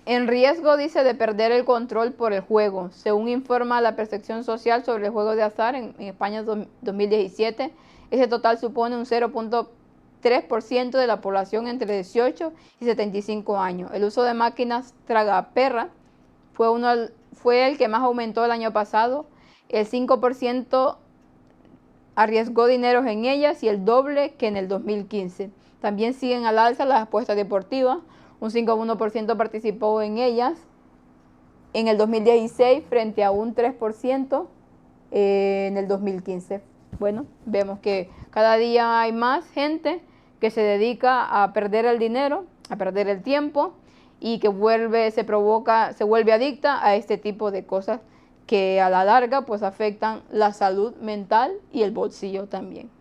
En riesgo, dice, de perder el control por el juego. Según informa la percepción social sobre el juego de azar en España 2017, ese total supone un 0.3% de la población entre 18 y 75 años. El uso de máquinas tragaperra fue el que más aumentó el año pasado. El 5% arriesgó dinero en ellas y el doble que en el 2015. También siguen al alza las apuestas deportivas. Un 5,1% participó en ellas en el 2016 frente a un 3% en el 2015. Bueno, vemos que cada día hay más gente que se dedica a perder el dinero, a perder el tiempo y que se vuelve adicta a este tipo de cosas que a la larga pues afectan la salud mental y el bolsillo también.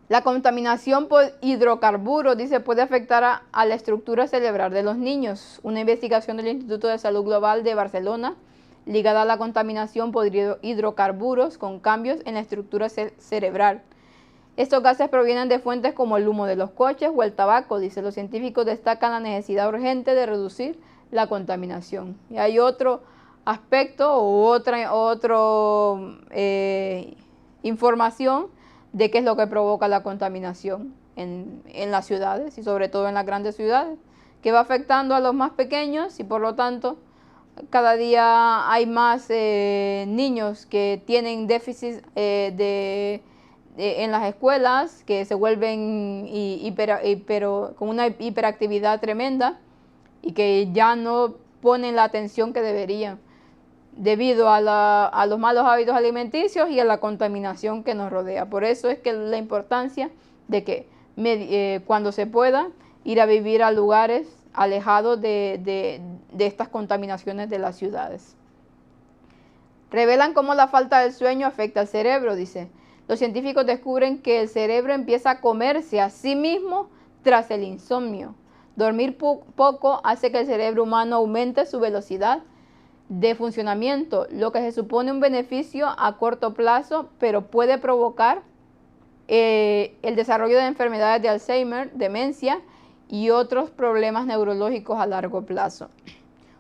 La contaminación por hidrocarburos, dice, puede afectar a la estructura cerebral de los niños. Una investigación del Instituto de Salud Global de Barcelona ligada a la contaminación por hidrocarburos con cambios en la estructura cerebral. Estos gases provienen de fuentes como el humo de los coches o el tabaco, dice. Los científicos destacan la necesidad urgente de reducir la contaminación. Y hay otro aspecto o otra información de qué es lo que provoca la contaminación en las ciudades y sobre todo en las grandes ciudades, que va afectando a los más pequeños y por lo tanto cada día hay más niños que tienen déficit en las escuelas, que se vuelven con una hiperactividad tremenda y que ya no ponen la atención que deberían, debido a los malos hábitos alimenticios y a la contaminación que nos rodea. Por eso es que la importancia de que cuando se pueda ir a vivir a lugares alejados de estas contaminaciones de las ciudades. Revelan cómo la falta del sueño afecta al cerebro, dice. Los científicos descubren que el cerebro empieza a comerse a sí mismo tras el insomnio. Dormir poco hace que el cerebro humano aumente su velocidad de funcionamiento, lo que se supone un beneficio a corto plazo, pero puede provocar el desarrollo de enfermedades de Alzheimer, demencia y otros problemas neurológicos a largo plazo.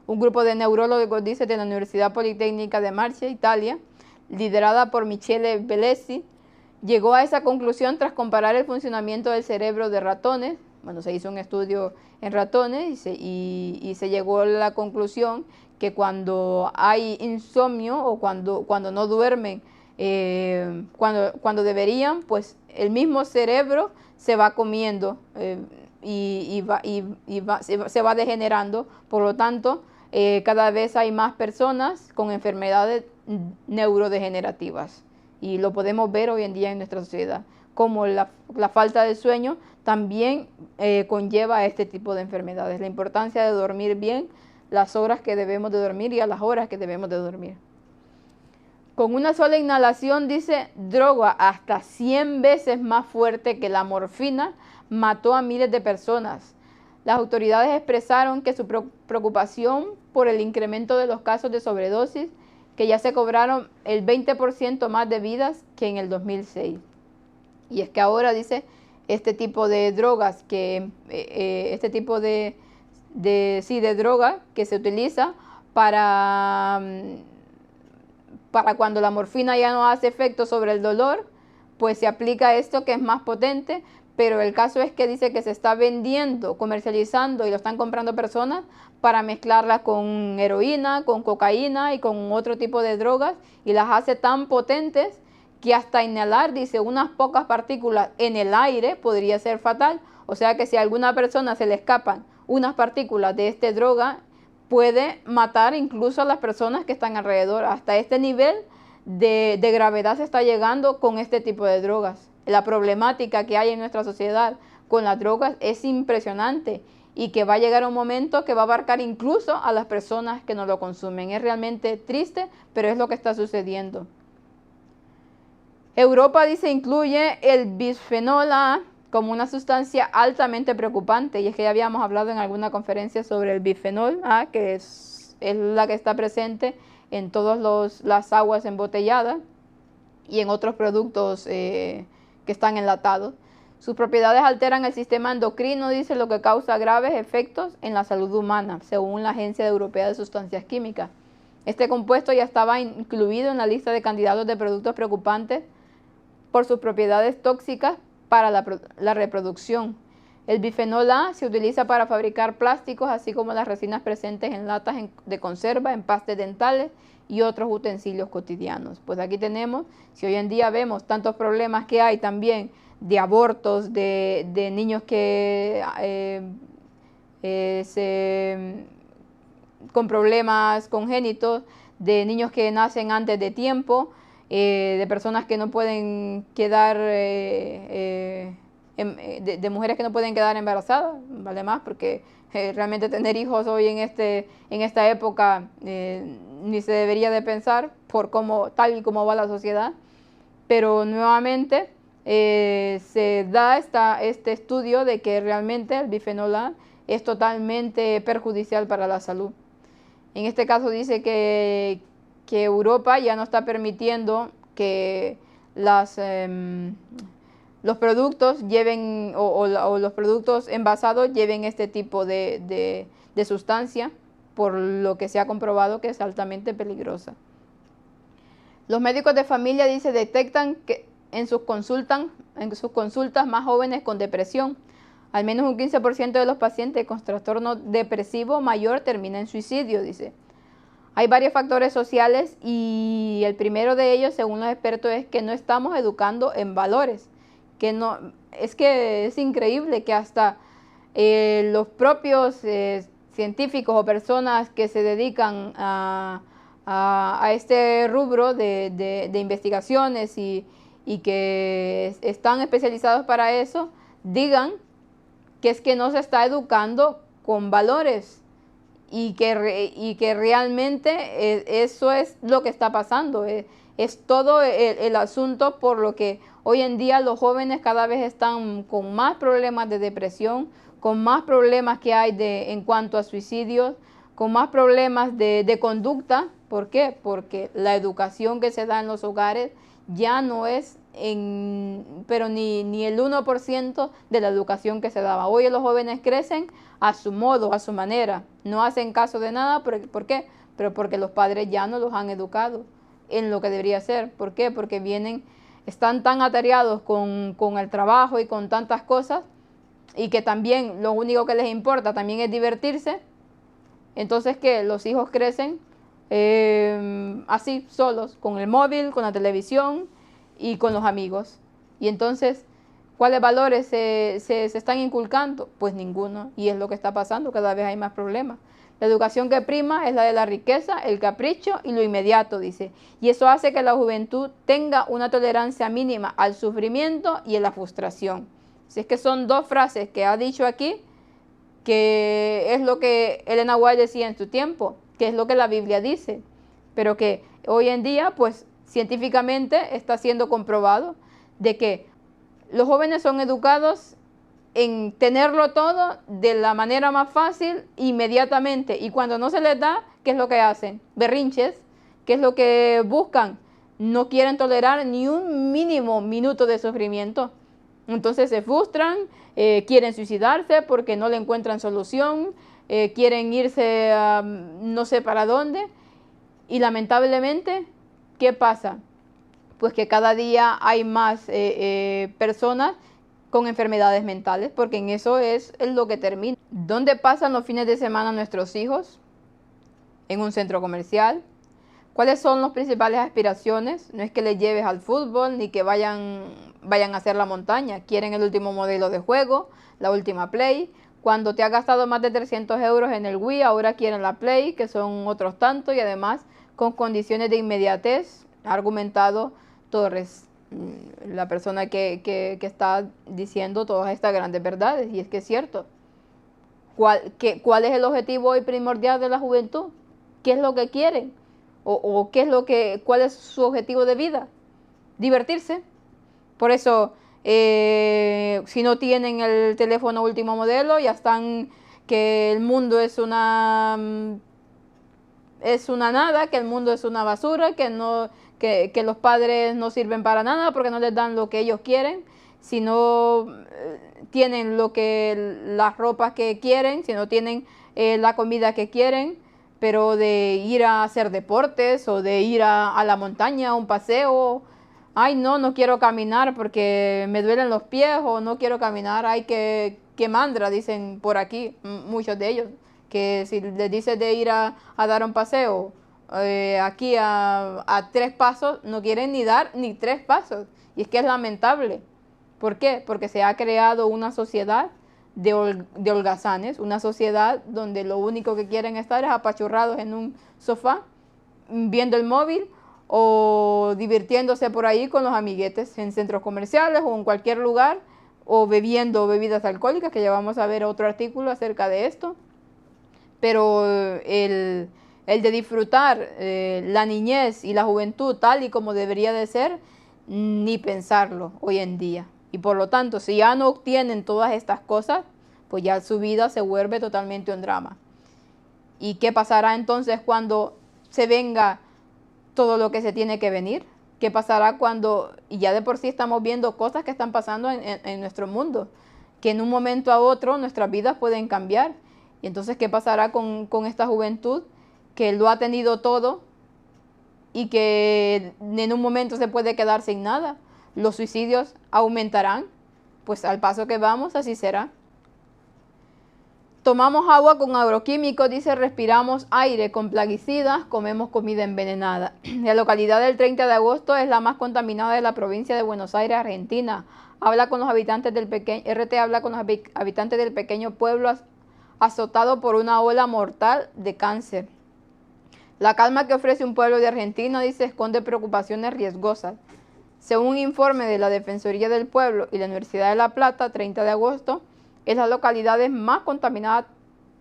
Un grupo de neurólogos, dice, de la Universidad Politécnica de Marcia, Italia, liderada por Michele Bellesi, llegó a esa conclusión tras comparar el funcionamiento del cerebro de ratones. Bueno, se hizo un estudio en ratones y se llegó a la conclusión que cuando hay insomnio o cuando no duermen, cuando deberían, pues el mismo cerebro se va comiendo se va degenerando. Por lo tanto, cada vez hay más personas con enfermedades neurodegenerativas y lo podemos ver hoy en día en nuestra sociedad, como la falta de sueño también conlleva a este tipo de enfermedades. La importancia de dormir bien, las horas que debemos de dormir y a las horas que debemos de dormir. Con una sola inhalación, dice, droga hasta 100 veces más fuerte que la morfina mató a miles de personas. Las autoridades expresaron que su preocupación por el incremento de los casos de sobredosis, que ya se cobraron el 20% más de vidas que en el 2006. Y es que ahora, dice, este tipo de drogas, de droga que se utiliza para cuando la morfina ya no hace efecto sobre el dolor, pues se aplica esto que es más potente, pero el caso es que dice que se está vendiendo, comercializando y lo están comprando personas para mezclarla con heroína, con cocaína y con otro tipo de drogas y las hace tan potentes que hasta inhalar, dice, unas pocas partículas en el aire podría ser fatal. O sea que si a alguna persona se le escapan unas partículas de esta droga, puede matar incluso a las personas que están alrededor. Hasta este nivel de gravedad se está llegando con este tipo de drogas. La problemática que hay en nuestra sociedad con las drogas es impresionante y que va a llegar un momento que va a abarcar incluso a las personas que no lo consumen. Es realmente triste, pero es lo que está sucediendo. Europa, dice, incluye el bisfenol A como una sustancia altamente preocupante, y es que ya habíamos hablado en alguna conferencia sobre el bisfenol A, que es la que está presente en todas las aguas embotelladas y en otros productos que están enlatados. Sus propiedades alteran el sistema endocrino, dice, lo que causa graves efectos en la salud humana, según la Agencia Europea de Sustancias Químicas. Este compuesto ya estaba incluido en la lista de candidatos de productos preocupantes por sus propiedades tóxicas para la reproducción. El bifenol A se utiliza para fabricar plásticos, así como las resinas presentes en latas de conserva, en pastes dentales y otros utensilios cotidianos. Pues aquí tenemos, si hoy en día vemos tantos problemas que hay también de abortos, de niños que con problemas congénitos, de niños que nacen antes de tiempo, de personas que no pueden quedar, de mujeres que no pueden quedar embarazadas, vale más, porque realmente tener hijos hoy en esta época ni se debería de pensar por tal y como va la sociedad. Pero nuevamente se da este estudio de que realmente el bifenol A es totalmente perjudicial para la salud. En este caso dice que Europa ya no está permitiendo que los productos lleven o los productos envasados lleven este tipo de sustancia, por lo que se ha comprobado que es altamente peligrosa. Los médicos de familia, dice, detectan que en sus consultas más jóvenes con depresión. Al menos un 15% de los pacientes con trastorno depresivo mayor termina en suicidio, dice. Hay varios factores sociales y el primero de ellos, según los expertos, es que no estamos educando en valores. Es que es increíble que hasta los propios científicos o personas que se dedican a este rubro de investigaciones y que están especializados para eso, digan que es que no se está educando con valores y que realmente eso es lo que está pasando. Es todo el asunto por lo que hoy en día los jóvenes cada vez están con más problemas de depresión, con más problemas que hay en cuanto a suicidios, con más problemas de conducta. ¿Por qué? Porque la educación que se da en los hogares ya no es pero ni el 1% de la educación que se daba. Hoy los jóvenes crecen a su modo, a su manera, no hacen caso de nada. ¿Por qué? Pero porque los padres ya no los han educado en lo que debería ser. ¿Por qué? Porque están tan atareados con el trabajo y con tantas cosas, y que también lo único que les importa también es divertirse. Entonces, que los hijos crecen así, solos, con el móvil, con la televisión y con los amigos. Y entonces, ¿cuáles valores se están inculcando? Pues ninguno. Y es lo que está pasando, cada vez hay más problemas. La educación que prima es la de la riqueza, el capricho y lo inmediato, dice. Y eso hace que la juventud tenga una tolerancia mínima al sufrimiento y a la frustración. Si es que son dos frases que ha dicho aquí, que es lo que Elena White decía en su tiempo, que es lo que la Biblia dice, pero que hoy en día, pues científicamente está siendo comprobado de que los jóvenes son educados en tenerlo todo de la manera más fácil, inmediatamente, y cuando no se les da, ¿qué es lo que hacen? Berrinches. ¿Qué es lo que buscan? No quieren tolerar ni un mínimo minuto de sufrimiento. Entonces se frustran, quieren suicidarse porque no le encuentran solución, quieren irse a no sé para dónde, y lamentablemente, ¿qué pasa? Pues que cada día hay más personas con enfermedades mentales, porque en eso es lo que termina. ¿Dónde pasan los fines de semana nuestros hijos? En un centro comercial. ¿Cuáles son las principales aspiraciones? No es que les lleves al fútbol ni que vayan a hacer la montaña. Quieren el último modelo de juego, la última Play. Cuando te has gastado más de 300 euros en el Wii, ahora quieren la Play, que son otros tantos, y además con condiciones de inmediatez, ha argumentado Torres, la persona que está diciendo todas estas grandes verdades. Y es que es cierto. ¿Cuál es el objetivo hoy primordial de la juventud? ¿Qué es lo que quieren? ¿O cuál es su objetivo de vida? Divertirse. Por eso, si no tienen el teléfono último modelo, ya están que el mundo es una nada, que el mundo es una basura, que los padres no sirven para nada porque no les dan lo que ellos quieren. si no tienen las ropas que quieren, si no tienen la comida que quieren, pero de ir a hacer deportes o de ir a la montaña, a un paseo. Ay, no quiero caminar porque me duelen los pies, o no quiero caminar, ay, que mandra, dicen por aquí muchos de ellos, que si les dices de ir a dar un paseo aquí a 3 pasos, no quieren ni dar ni 3 pasos. Y es que es lamentable. ¿Por qué? Porque se ha creado una sociedad de holgazanes, una sociedad donde lo único que quieren estar es apachurrados en un sofá, viendo el móvil o divirtiéndose por ahí con los amiguetes en centros comerciales o en cualquier lugar, o bebiendo bebidas alcohólicas, que ya vamos a ver otro artículo acerca de esto. Pero el de disfrutar la niñez y la juventud tal y como debería de ser, ni pensarlo hoy en día. Y por lo tanto, si ya no obtienen todas estas cosas, pues ya su vida se vuelve totalmente un drama. ¿Y qué pasará entonces cuando se venga todo lo que se tiene que venir? ¿Qué pasará cuando, y ya de por sí estamos viendo cosas que están pasando en nuestro mundo, que en un momento a otro nuestras vidas pueden cambiar? Y entonces, ¿qué pasará con esta juventud que lo ha tenido todo y que en un momento se puede quedar sin nada? ¿Los suicidios aumentarán? Pues al paso que vamos, así será. Tomamos agua con agroquímicos, dice, respiramos aire con plaguicidas, comemos comida envenenada. La localidad del 30 de agosto es la más contaminada de la provincia de Buenos Aires, Argentina. Habla con los habitantes del RT habla con los habitantes del pequeño pueblo azotado por una ola mortal de cáncer. La calma que ofrece un pueblo de Argentina, dice, esconde preocupaciones riesgosas. Según un informe de la Defensoría del Pueblo y la Universidad de La Plata, 30 de agosto, es la localidad más contaminada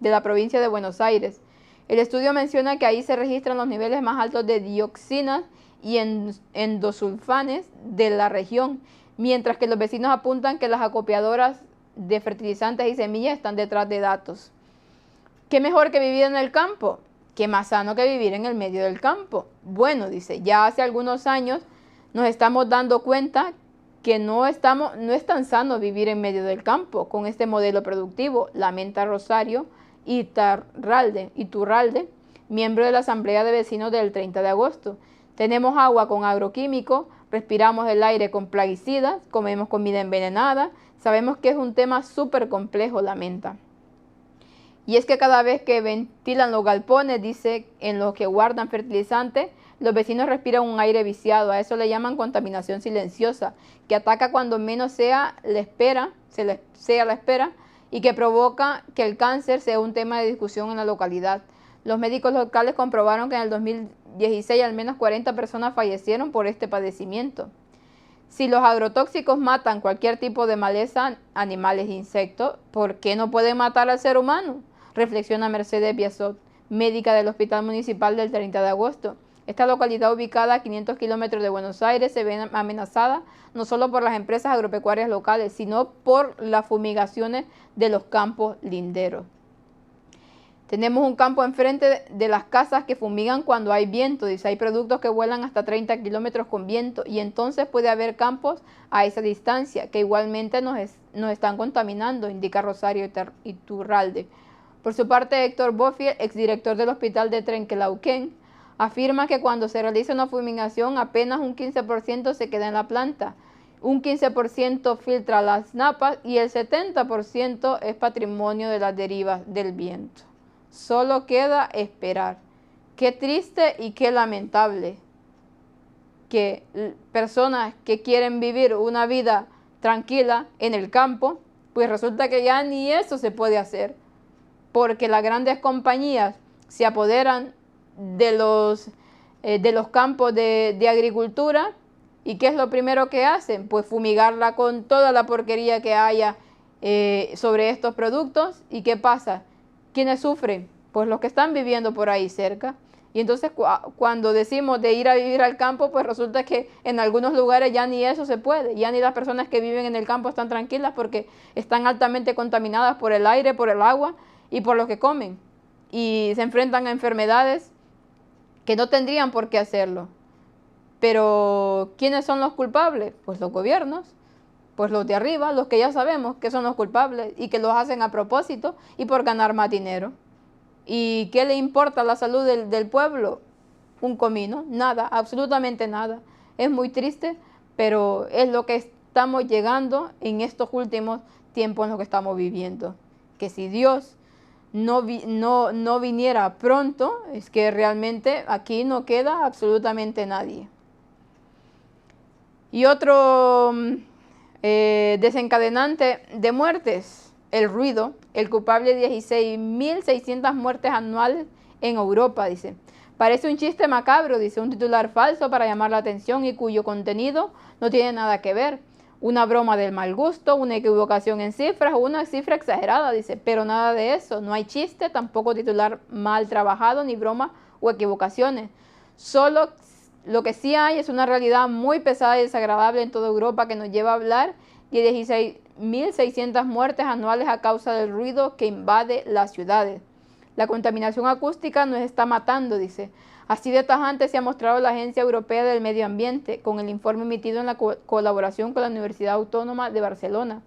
de la provincia de Buenos Aires. El estudio menciona que ahí se registran los niveles más altos de dioxinas y endosulfanes de la región, mientras que los vecinos apuntan que las acopiadoras de fertilizantes y semillas están detrás de datos. ¿Qué mejor que vivir en el campo? ¿Qué más sano que vivir en el medio del campo? Bueno, dice, ya hace algunos años nos estamos dando cuenta que no es tan sano vivir en medio del campo con este modelo productivo, lamenta Rosario Iturralde, miembro de la Asamblea de Vecinos del 30 de agosto. Tenemos agua con agroquímicos, respiramos el aire con plaguicidas, comemos comida envenenada. Sabemos que es un tema súper complejo, lamenta. Y es que cada vez que ventilan los galpones, dice, en los que guardan fertilizantes, los vecinos respiran un aire viciado. A eso le llaman contaminación silenciosa, que ataca cuando menos sea la espera, y que provoca que el cáncer sea un tema de discusión en la localidad. Los médicos locales comprobaron que en el 2016 al menos 40 personas fallecieron por este padecimiento. Si los agrotóxicos matan cualquier tipo de maleza, animales e insectos, ¿por qué no pueden matar al ser humano? Reflexiona Mercedes Biasot, médica del Hospital Municipal del 30 de agosto. Esta localidad, ubicada a 500 kilómetros de Buenos Aires, se ve amenazada no solo por las empresas agropecuarias locales, sino por las fumigaciones de los campos linderos. Tenemos un campo enfrente de las casas que fumigan cuando hay viento. Dice, hay productos que vuelan hasta 30 kilómetros con viento, y entonces puede haber campos a esa distancia que igualmente nos están contaminando, indica Rosario Iturralde. Por su parte, Héctor Bofill, exdirector del Hospital de Trenquelauquén, afirma que cuando se realiza una fumigación apenas un 15% se queda en la planta, un 15% filtra las napas y el 70% es patrimonio de las derivas del viento. Solo queda esperar. Qué triste y qué lamentable que personas que quieren vivir una vida tranquila en el campo, pues resulta que ya ni eso se puede hacer, porque las grandes compañías se apoderan de los campos de agricultura. ¿Y qué es lo primero que hacen? Pues fumigarla con toda la porquería que haya sobre estos productos. ¿Y qué pasa? ¿Quiénes sufren? Pues los que están viviendo por ahí cerca. Y entonces cuando decimos de ir a vivir al campo, pues resulta que en algunos lugares ya ni eso se puede. Ya ni las personas que viven en el campo están tranquilas porque están altamente contaminadas por el aire, por el agua y por lo que comen. Y se enfrentan a enfermedades que no tendrían por qué hacerlo. Pero ¿quiénes son los culpables? Pues los gobiernos. Pues los de arriba, los que ya sabemos que son los culpables y que los hacen a propósito y por ganar más dinero. ¿Y qué le importa la salud del pueblo? Un comino, nada, absolutamente nada. Es muy triste, pero es lo que estamos llegando en estos últimos tiempos en los que estamos viviendo. Que si Dios no viniera pronto, es que realmente aquí no queda absolutamente nadie. Y otro desencadenante de muertes, el ruido, el culpable de 16.600 muertes anuales en Europa, dice. Parece un chiste macabro, dice, un titular falso para llamar la atención y cuyo contenido no tiene nada que ver. Una broma del mal gusto, una equivocación en cifras o una cifra exagerada, dice, pero nada de eso, no hay chiste, tampoco titular mal trabajado, ni broma o equivocaciones. Solo lo que sí hay es una realidad muy pesada y desagradable en toda Europa que nos lleva a hablar de 16.600 muertes anuales a causa del ruido que invade las ciudades. La contaminación acústica nos está matando, dice. Así de tajante se ha mostrado la Agencia Europea del Medio Ambiente con el informe emitido en la colaboración con la Universidad Autónoma de Barcelona,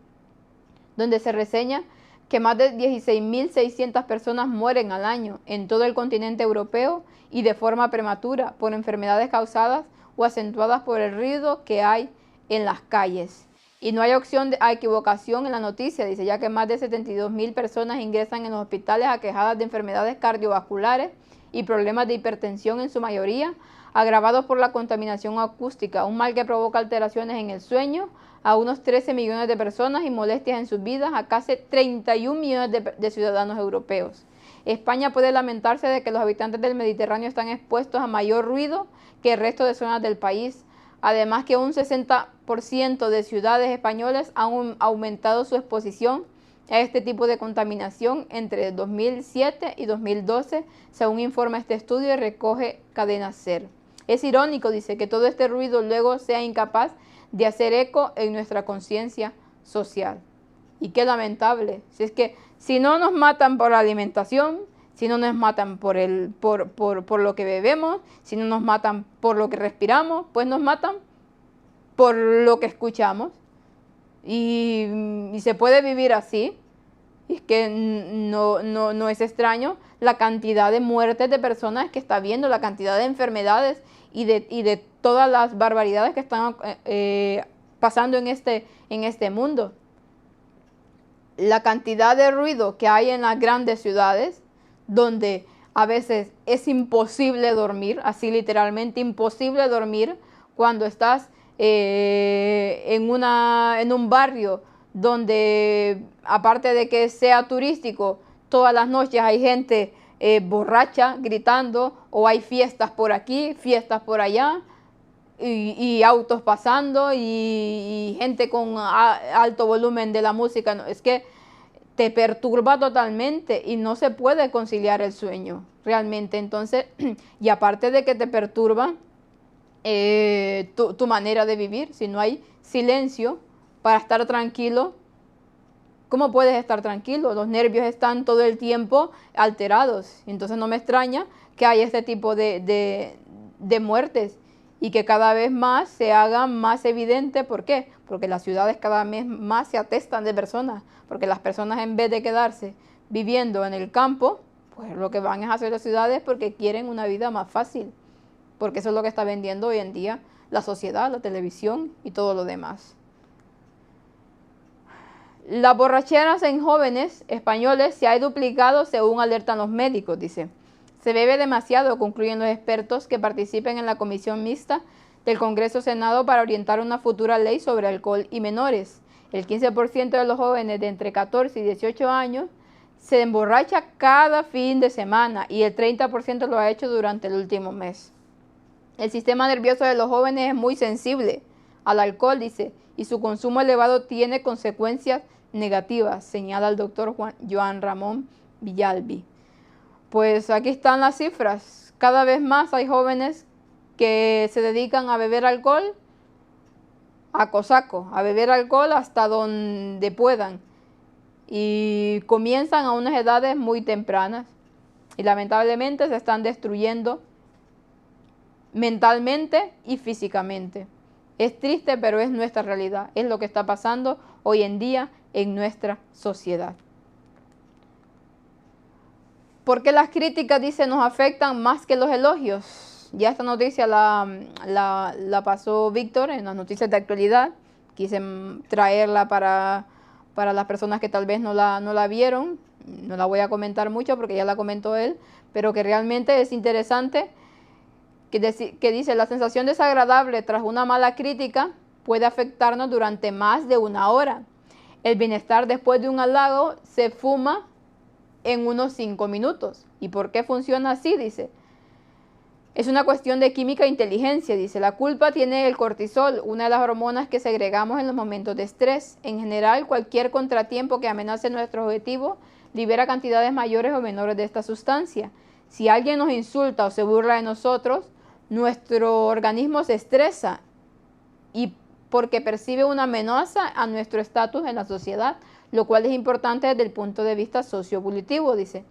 donde se reseña que más de 16.600 personas mueren al año en todo el continente europeo y de forma prematura por enfermedades causadas o acentuadas por el ruido que hay en las calles. Y no hay opción a equivocación en la noticia, dice, ya que más de 72.000 personas ingresan en los hospitales aquejadas de enfermedades cardiovasculares y problemas de hipertensión en su mayoría, agravados por la contaminación acústica, un mal que provoca alteraciones en el sueño a unos 13 millones de personas y molestias en sus vidas a casi 31 millones de ciudadanos europeos. España puede lamentarse de que los habitantes del Mediterráneo están expuestos a mayor ruido que el resto de zonas del país. Además que un 60% de ciudades españolas han aumentado su exposición a este tipo de contaminación entre 2007 y 2012, según informa este estudio y recoge Cadena SER. Es irónico, dice, que todo este ruido luego sea incapaz de hacer eco en nuestra conciencia social. Y qué lamentable, si es que si no nos matan por la alimentación, si no nos matan por lo que bebemos, si no nos matan por lo que respiramos, pues nos matan por lo que escuchamos. Y se puede vivir así. Y es que no es extraño la cantidad de muertes de personas que está viendo, la cantidad de enfermedades y de todas las barbaridades que están pasando en este mundo. La cantidad de ruido que hay en las grandes ciudades, donde a veces es imposible dormir, así literalmente imposible dormir, cuando estás en un barrio donde, aparte de que sea turístico, todas las noches hay gente borracha gritando, o hay fiestas por aquí, fiestas por allá, y autos pasando y gente con alto volumen de la música. Es que te perturba totalmente y no se puede conciliar el sueño realmente. Entonces, y aparte de que te perturba tu manera de vivir, si no hay silencio para estar tranquilo, ¿cómo puedes estar tranquilo? Los nervios están todo el tiempo alterados. Entonces no me extraña que haya este tipo de muertes y que cada vez más se haga más evidente. ¿Por qué? Porque las ciudades cada vez más se atestan de personas, porque las personas, en vez de quedarse viviendo en el campo, pues lo que van es hacer las ciudades porque quieren una vida más fácil, porque eso es lo que está vendiendo hoy en día la sociedad, la televisión y todo lo demás. Las borracheras en jóvenes españoles se ha duplicado según alertan los médicos, dice. Se bebe demasiado, concluyen los expertos que participen en la comisión mixta del Congreso-Senado para orientar una futura ley sobre alcohol y menores. El 15% de los jóvenes de entre 14 y 18 años se emborracha cada fin de semana y el 30% lo ha hecho durante el último mes. El sistema nervioso de los jóvenes es muy sensible al alcohol, dice, y su consumo elevado tiene consecuencias negativas, señala el doctor Joan Ramón Villalbi. Pues aquí están las cifras. Cada vez más hay jóvenes que se dedican a beber alcohol a cosaco, a beber alcohol hasta donde puedan, y comienzan a unas edades muy tempranas y lamentablemente se están destruyendo mentalmente y físicamente. Es triste, pero es nuestra realidad, es lo que está pasando hoy en día en nuestra sociedad. ¿Por qué las críticas, dice, nos afectan más que los elogios? Ya esta noticia la pasó Víctor en las noticias de actualidad. Quise traerla para las personas que tal vez no la vieron. No la voy a comentar mucho porque ya la comentó él, pero que realmente es interesante, que dice, la sensación desagradable tras una mala crítica puede afectarnos durante más de una hora. El bienestar después de un halago se fuma en unos 5 minutos. ¿Y por qué funciona así? Dice, es una cuestión de química e inteligencia. Dice, la culpa tiene el cortisol, una de las hormonas que segregamos en los momentos de estrés. En general, cualquier contratiempo que amenace nuestro objetivo libera cantidades mayores o menores de esta sustancia. Si alguien nos insulta o se burla de nosotros, nuestro organismo se estresa y porque percibe una amenaza a nuestro estatus en la sociedad, lo cual es importante desde el punto de vista socioevolutivo, dice.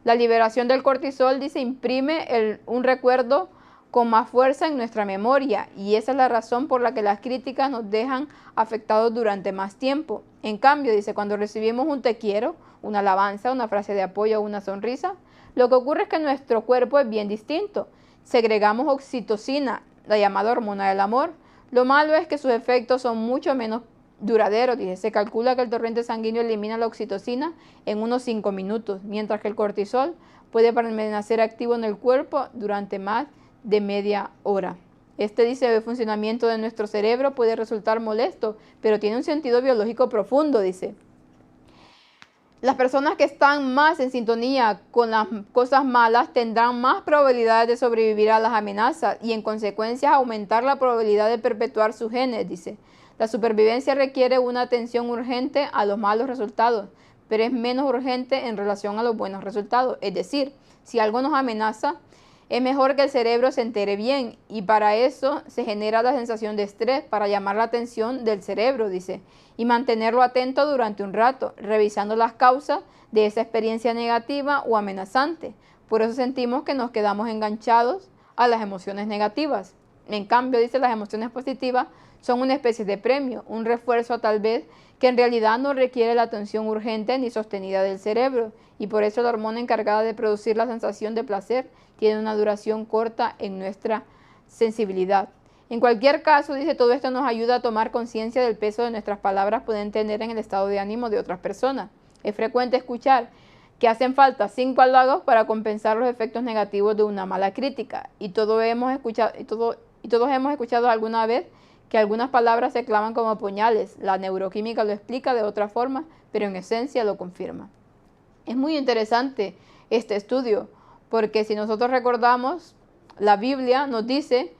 La liberación del cortisol, dice, imprime un recuerdo con más fuerza en nuestra memoria, y esa es la razón por la que las críticas nos dejan afectados durante más tiempo. En cambio, dice, cuando recibimos un te quiero, una alabanza, una frase de apoyo o una sonrisa, lo que ocurre es que nuestro cuerpo es bien distinto. Segregamos oxitocina, la llamada hormona del amor. Lo malo es que sus efectos son mucho menos duraderos. Dice, se calcula que el torrente sanguíneo elimina la oxitocina en unos 5 minutos, mientras que el cortisol puede permanecer activo en el cuerpo durante más de media hora. Dice, el funcionamiento de nuestro cerebro puede resultar molesto, pero tiene un sentido biológico profundo, dice. Las personas que están más en sintonía con las cosas malas tendrán más probabilidades de sobrevivir a las amenazas y en consecuencia aumentar la probabilidad de perpetuar sus genes, dice. La supervivencia requiere una atención urgente a los malos resultados, pero es menos urgente en relación a los buenos resultados. Es decir, si algo nos amenaza, es mejor que el cerebro se entere bien, y para eso se genera la sensación de estrés, para llamar la atención del cerebro, dice, y mantenerlo atento durante un rato, revisando las causas de esa experiencia negativa o amenazante. Por eso sentimos que nos quedamos enganchados a las emociones negativas. En cambio, dice, las emociones positivas son una especie de premio, un refuerzo tal vez que en realidad no requiere la atención urgente ni sostenida del cerebro, y por eso la hormona encargada de producir la sensación de placer tiene una duración corta en nuestra sensibilidad. En cualquier caso, dice, todo esto nos ayuda a tomar conciencia del peso de nuestras palabras pueden tener en el estado de ánimo de otras personas. Es frecuente escuchar que hacen falta 5 halagos para compensar los efectos negativos de una mala crítica, y todos hemos escuchado alguna vez que algunas palabras se clavan como puñales. La neuroquímica lo explica de otra forma, pero en esencia lo confirma. Es muy interesante este estudio, porque si nosotros recordamos, la Biblia nos dice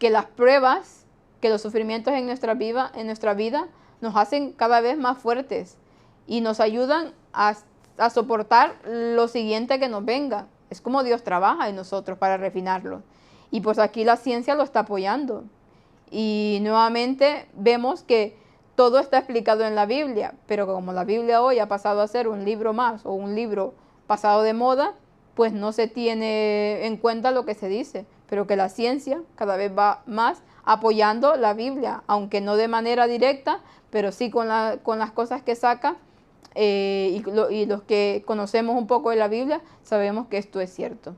que las pruebas, que los sufrimientos en nuestra vida nos hacen cada vez más fuertes y nos ayudan a soportar lo siguiente que nos venga. Es como Dios trabaja en nosotros para refinarlo. Y pues aquí la ciencia lo está apoyando. Y nuevamente vemos que todo está explicado en la Biblia, pero como la Biblia hoy ha pasado a ser un libro más o un libro pasado de moda, pues no se tiene en cuenta lo que se dice, pero que la ciencia cada vez va más apoyando la Biblia, aunque no de manera directa, pero sí con las cosas que saca, y los que conocemos un poco de la Biblia sabemos que esto es cierto.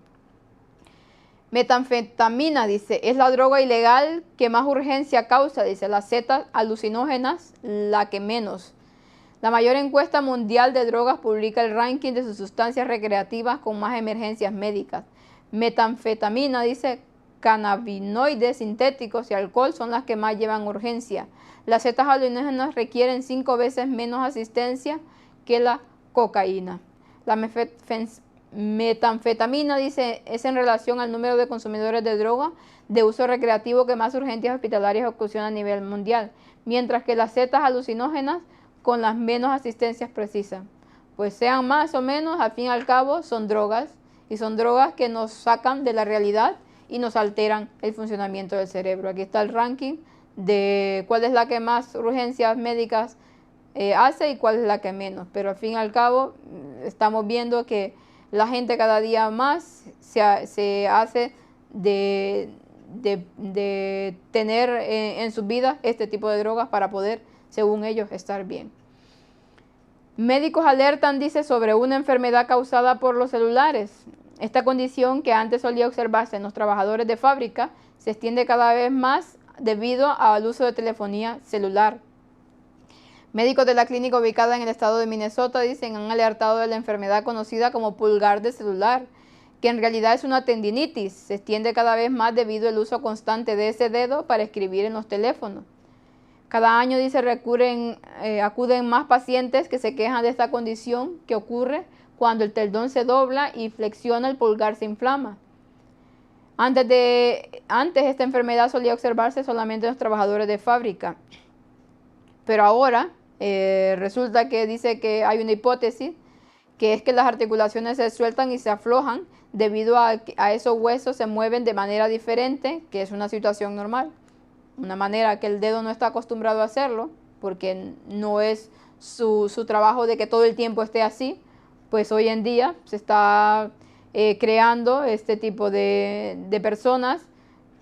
Metanfetamina, dice, es la droga ilegal que más urgencia causa, dice, las setas alucinógenas la que menos. La mayor encuesta mundial de drogas publica el ranking de sus sustancias recreativas con más emergencias médicas. Metanfetamina, dice, cannabinoides sintéticos y alcohol son las que más llevan urgencia. Las setas alucinógenas requieren 5 veces menos asistencia que la cocaína. La metanfetamina, dice, es en relación al número de consumidores de droga de uso recreativo que más urgencias hospitalarias ocasionan a nivel mundial, mientras que las setas alucinógenas con las menos asistencias precisas. Pues sean más o menos, al fin y al cabo son drogas, y son drogas que nos sacan de la realidad y nos alteran el funcionamiento del cerebro. Aquí está el ranking de cuál es la que más urgencias médicas hace y cuál es la que menos, pero al fin y al cabo estamos viendo que la gente cada día más se hace de de tener en sus vidas este tipo de drogas para poder, según ellos, estar bien. Médicos alertan, dice, sobre una enfermedad causada por los celulares. Esta condición, que antes solía observarse en los trabajadores de fábrica, se extiende cada vez más debido al uso de telefonía celular. Médicos de la clínica ubicada en el estado de Minnesota, dicen, han alertado de la enfermedad conocida como pulgar de celular, que en realidad es una tendinitis. Se extiende cada vez más debido al uso constante de ese dedo para escribir en los teléfonos. Cada año, dice, acuden más pacientes que se quejan de esta condición que ocurre cuando el tendón se dobla y flexiona, el pulgar se inflama. Antes esta enfermedad solía observarse solamente en los trabajadores de fábrica, pero ahora resulta que dice que hay una hipótesis, que es que las articulaciones se sueltan y se aflojan debido a que a esos huesos se mueven de manera diferente, que es una situación normal. Una manera que el dedo no está acostumbrado a hacerlo, porque no es su trabajo de que todo el tiempo esté así. Pues hoy en día se está creando este tipo de personas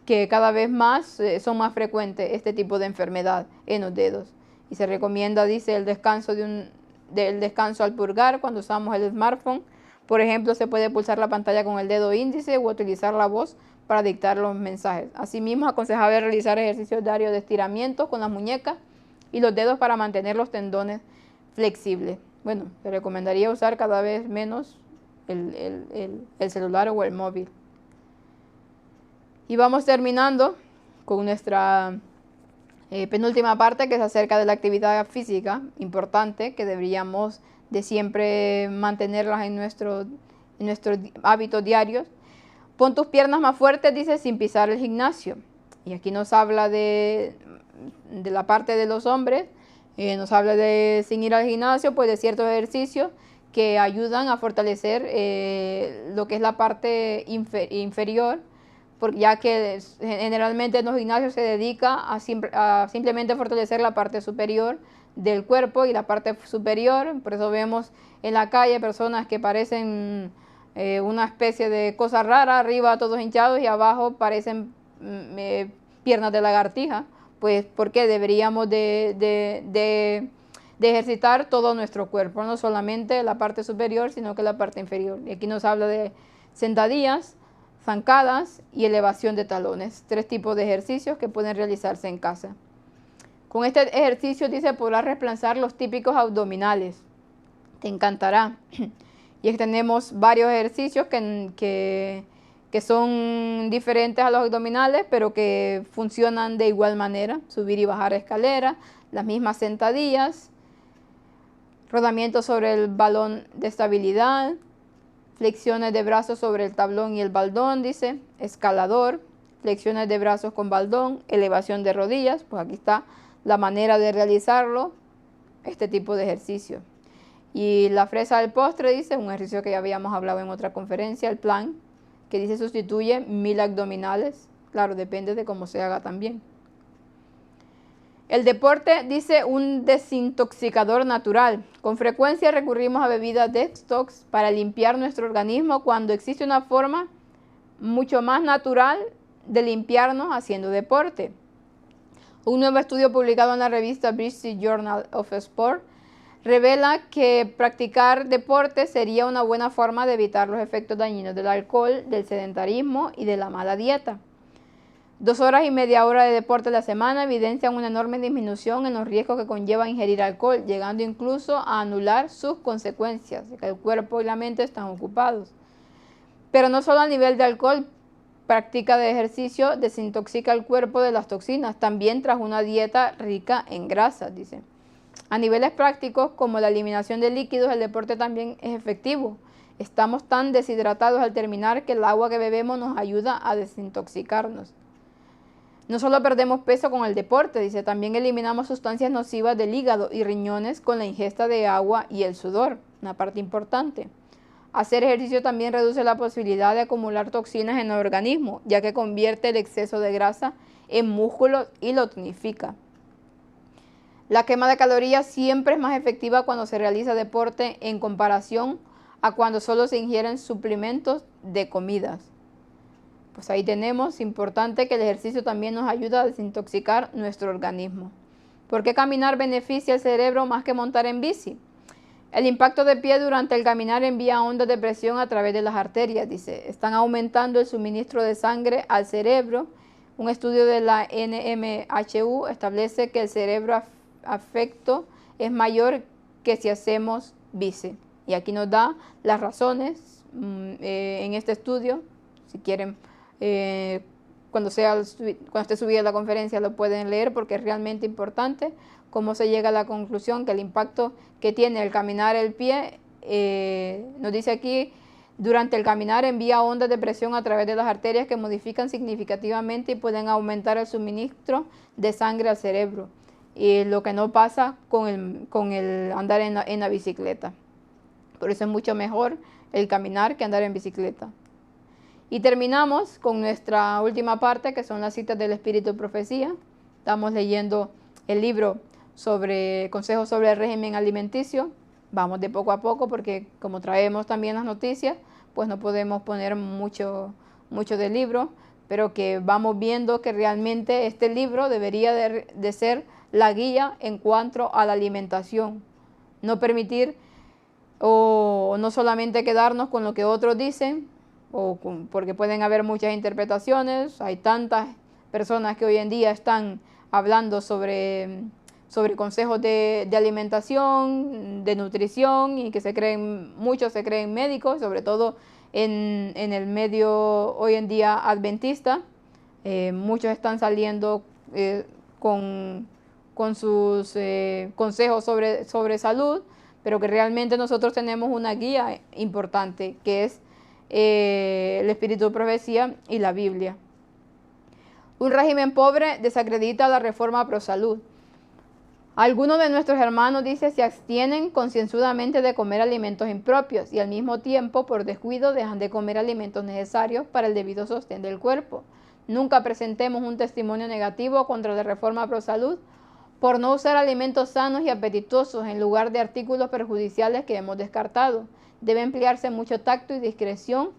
que cada vez más son más frecuentes este tipo de enfermedad en los dedos. Y se recomienda, dice, el descanso del descanso al pulgar cuando usamos el smartphone. Por ejemplo, se puede pulsar la pantalla con el dedo índice o utilizar la voz para dictar los mensajes. Asimismo, aconsejable realizar ejercicios diarios de estiramiento con las muñecas y los dedos para mantener los tendones flexibles. Bueno, se recomendaría usar cada vez menos el celular o el móvil. Y vamos terminando con nuestra penúltima parte, que es acerca de la actividad física importante, que deberíamos de siempre mantenerlas en nuestros hábitos diarios. Pon tus piernas más fuertes, dice, sin pisar el gimnasio. Y aquí nos habla de la parte de los hombres, nos habla de, sin ir al gimnasio, pues de ciertos ejercicios que ayudan a fortalecer lo que es la parte inferior, porque ya que generalmente en los gimnasios se dedica a simplemente fortalecer la parte superior del cuerpo y la parte superior. Por eso vemos en la calle personas que parecen una especie de cosa rara, arriba todos hinchados y abajo parecen piernas de lagartija. Pues porque deberíamos de ejercitar todo nuestro cuerpo, no solamente la parte superior, sino que la parte inferior. Y aquí nos habla de sentadillas, zancadas y elevación de talones, 3 tipos de ejercicios que pueden realizarse en casa. Con este ejercicio, dice, podrás reemplazar los típicos abdominales. Te encantará. Y tenemos varios ejercicios que son diferentes a los abdominales, pero que funcionan de igual manera. Subir y bajar escaleras, las mismas sentadillas, rodamiento sobre el balón de estabilidad, flexiones de brazos sobre el tablón y el baldón, dice, escalador, flexiones de brazos con baldón, elevación de rodillas. Pues aquí está la manera de realizarlo, este tipo de ejercicio. Y la fresa del postre, dice, un ejercicio que ya habíamos hablado en otra conferencia, el plan, que dice sustituye 1000 abdominales. Claro, depende de cómo se haga también. El deporte, dice, un desintoxicador natural. Con frecuencia recurrimos a bebidas detox para limpiar nuestro organismo cuando existe una forma mucho más natural de limpiarnos haciendo deporte. Un nuevo estudio publicado en la revista British Journal of Sport revela que practicar deporte sería una buena forma de evitar los efectos dañinos del alcohol, del sedentarismo y de la mala dieta. 2 horas y media hora de deporte a la semana evidencian una enorme disminución en los riesgos que conlleva ingerir alcohol, llegando incluso a anular sus consecuencias, que el cuerpo y la mente están ocupados. Pero no solo a nivel de alcohol, práctica de ejercicio desintoxica el cuerpo de las toxinas, también tras una dieta rica en grasas, dice. A niveles prácticos, como la eliminación de líquidos, el deporte también es efectivo. Estamos tan deshidratados al terminar que el agua que bebemos nos ayuda a desintoxicarnos. No solo perdemos peso con el deporte, dice, también eliminamos sustancias nocivas del hígado y riñones con la ingesta de agua y el sudor, una parte importante. Hacer ejercicio también reduce la posibilidad de acumular toxinas en el organismo, ya que convierte el exceso de grasa en músculo y lo tonifica. La quema de calorías siempre es más efectiva cuando se realiza deporte en comparación a cuando solo se ingieren suplementos de comidas. Pues ahí tenemos, importante que el ejercicio también nos ayuda a desintoxicar nuestro organismo. ¿Por qué caminar beneficia el cerebro más que montar en bici? El impacto de pie durante el caminar envía ondas de presión a través de las arterias, dice. Están aumentando el suministro de sangre al cerebro. Un estudio de la NMHU establece que el cerebro afecto es mayor que si hacemos bici. Y aquí nos da las razones en este estudio. Si quieren, cuando esté subida la conferencia lo pueden leer porque es realmente importante cómo se llega a la conclusión que el impacto que tiene el caminar el pie, nos dice aquí, durante el caminar envía ondas de presión a través de las arterias que modifican significativamente y pueden aumentar el suministro de sangre al cerebro. Y lo que no pasa con el andar en la bicicleta. Por eso es mucho mejor el caminar que andar en bicicleta. Y terminamos con nuestra última parte, que son las citas del Espíritu de Profecía. Estamos leyendo el libro sobre consejos sobre el régimen alimenticio. Vamos de poco a poco porque como traemos también las noticias, pues no podemos poner mucho del libro, pero que vamos viendo que realmente este libro debería de ser la guía en cuanto a la alimentación. No permitir o no solamente quedarnos con lo que otros dicen, porque pueden haber muchas interpretaciones. Hay tantas personas que hoy en día están hablando sobre consejos de alimentación, de nutrición, y que muchos se creen médicos, sobre todo en el medio hoy en día adventista. Muchos están saliendo con sus consejos sobre salud, pero que realmente nosotros tenemos una guía importante, que es el Espíritu de Profecía y la Biblia. Un régimen pobre desacredita la reforma pro salud. Algunos de nuestros hermanos, dice, se abstienen concienzudamente de comer alimentos impropios y al mismo tiempo, por descuido, dejan de comer alimentos necesarios para el debido sostén del cuerpo. Nunca presentemos un testimonio negativo contra la reforma pro salud por no usar alimentos sanos y apetitosos en lugar de artículos perjudiciales que hemos descartado. Debe emplearse mucho tacto y discreción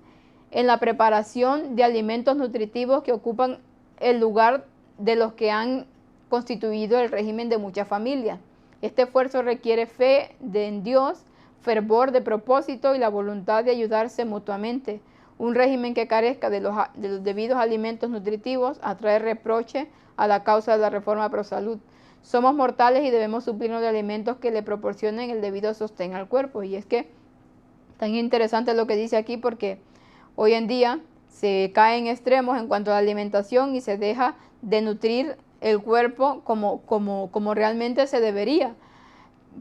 en la preparación de alimentos nutritivos que ocupan el lugar de los que han constituido el régimen de muchas familias. Este esfuerzo requiere fe en Dios, fervor de propósito y la voluntad de ayudarse mutuamente. Un régimen que carezca de los debidos alimentos nutritivos atrae reproche a la causa de la reforma pro salud. Somos mortales y debemos suplirnos de alimentos que le proporcionen el debido sostén al cuerpo. Y es que tan interesante lo que dice aquí, porque hoy en día se cae en extremos en cuanto a la alimentación y se deja de nutrir el cuerpo como realmente se debería.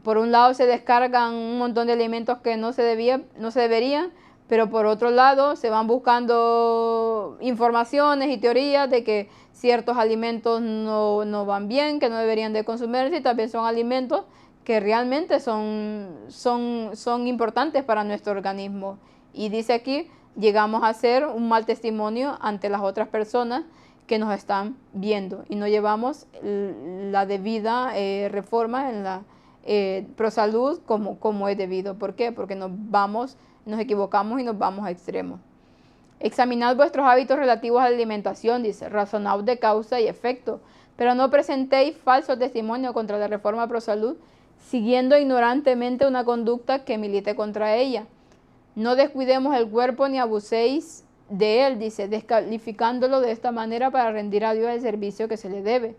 Por un lado se descargan un montón de alimentos que no se deberían, pero por otro lado se van buscando informaciones y teorías de que ciertos alimentos no van bien, que no deberían de consumirse, y también son alimentos que realmente son importantes para nuestro organismo. Y dice aquí, llegamos a ser un mal testimonio ante las otras personas que nos están viendo y no llevamos la debida reforma en la prosalud como es debido. ¿Por qué? Porque nos equivocamos y nos vamos a extremos. Examinad vuestros hábitos relativos a la alimentación, dice, razonaos de causa y efecto, pero no presentéis falso testimonio contra la reforma prosalud, siguiendo ignorantemente una conducta que milite contra ella. No descuidemos el cuerpo ni abuséis de él, dice, descalificándolo de esta manera para rendir a Dios el servicio que se le debe.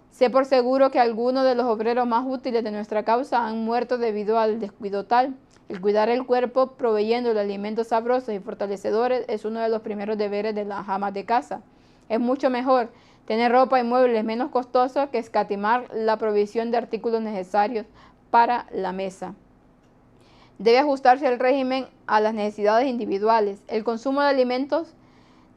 Sé por seguro que algunos de los obreros más útiles de nuestra causa han muerto debido al descuido tal. El cuidar el cuerpo proveyéndole alimentos sabrosos y fortalecedores es uno de los primeros deberes de las amas de casa. Es mucho mejor tener ropa y muebles menos costosos que escatimar la provisión de artículos necesarios para la mesa. Debe ajustarse el régimen a las necesidades individuales. El consumo de alimentos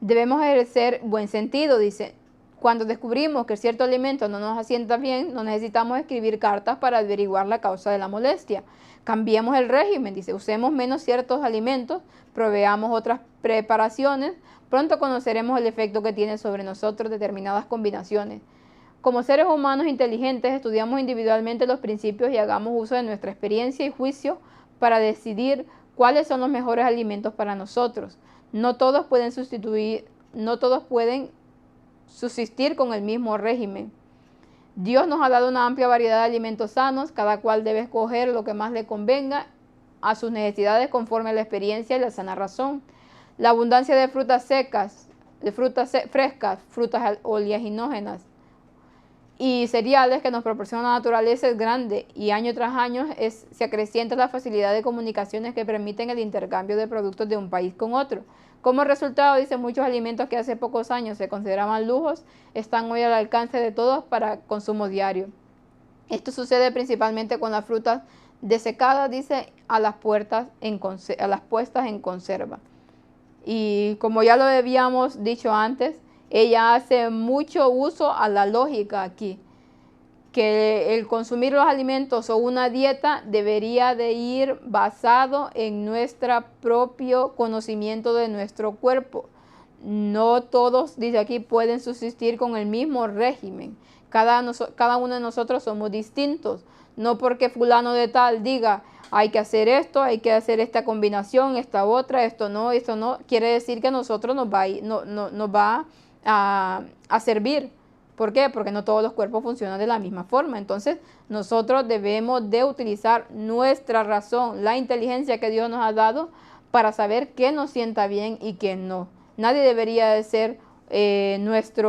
debemos ejercer buen sentido, dice. Cuando descubrimos que cierto alimento no nos asienta bien, no necesitamos escribir cartas para averiguar la causa de la molestia. Cambiemos el régimen, dice, usemos menos ciertos alimentos, proveamos otras preparaciones, pronto conoceremos el efecto que tienen sobre nosotros determinadas combinaciones. Como seres humanos inteligentes, estudiamos individualmente los principios y hagamos uso de nuestra experiencia y juicio para decidir cuáles son los mejores alimentos para nosotros. No todos pueden sustituir no todos pueden subsistir con el mismo régimen. Dios nos ha dado una amplia variedad de alimentos sanos, cada cual debe escoger lo que más le convenga a sus necesidades conforme a la experiencia y la sana razón. La abundancia de frutas secas, de frutas frescas, frutas oleaginógenas y cereales que nos proporciona la naturaleza es grande, y año tras año se acrecienta la facilidad de comunicaciones que permiten el intercambio de productos de un país con otro. Como resultado, dice, muchos alimentos que hace pocos años se consideraban lujos están hoy al alcance de todos para consumo diario. Esto sucede principalmente con las frutas desecadas, dice, a las puestas en conserva. Y como ya lo habíamos dicho antes, ella hace mucho uso a la lógica aquí, que el consumir los alimentos o una dieta debería de ir basado en nuestro propio conocimiento de nuestro cuerpo. No todos, dice aquí, pueden subsistir con el mismo régimen. Cada uno de nosotros somos distintos. No porque fulano de tal diga, hay que hacer esto, hay que hacer esta combinación, esta otra, esto no, quiere decir que a nosotros nos va a servir. ¿Por qué? Porque no todos los cuerpos funcionan de la misma forma. Entonces, nosotros debemos de utilizar nuestra razón, la inteligencia que Dios nos ha dado para saber qué nos sienta bien y qué no. Nadie debería de ser nuestra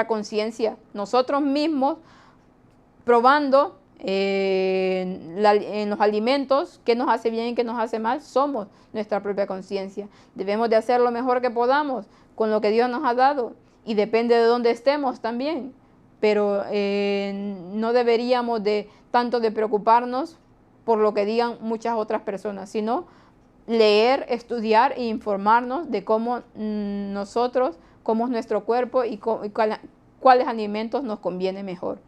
conciencia. Nosotros mismos probando en los alimentos qué nos hace bien y qué nos hace mal, somos nuestra propia conciencia. Debemos de hacer lo mejor que podamos con lo que Dios nos ha dado, y depende de dónde estemos también, pero no deberíamos de tanto de preocuparnos por lo que digan muchas otras personas, sino leer, estudiar e informarnos de cómo nosotros, cómo es nuestro cuerpo y cuáles alimentos nos conviene mejor.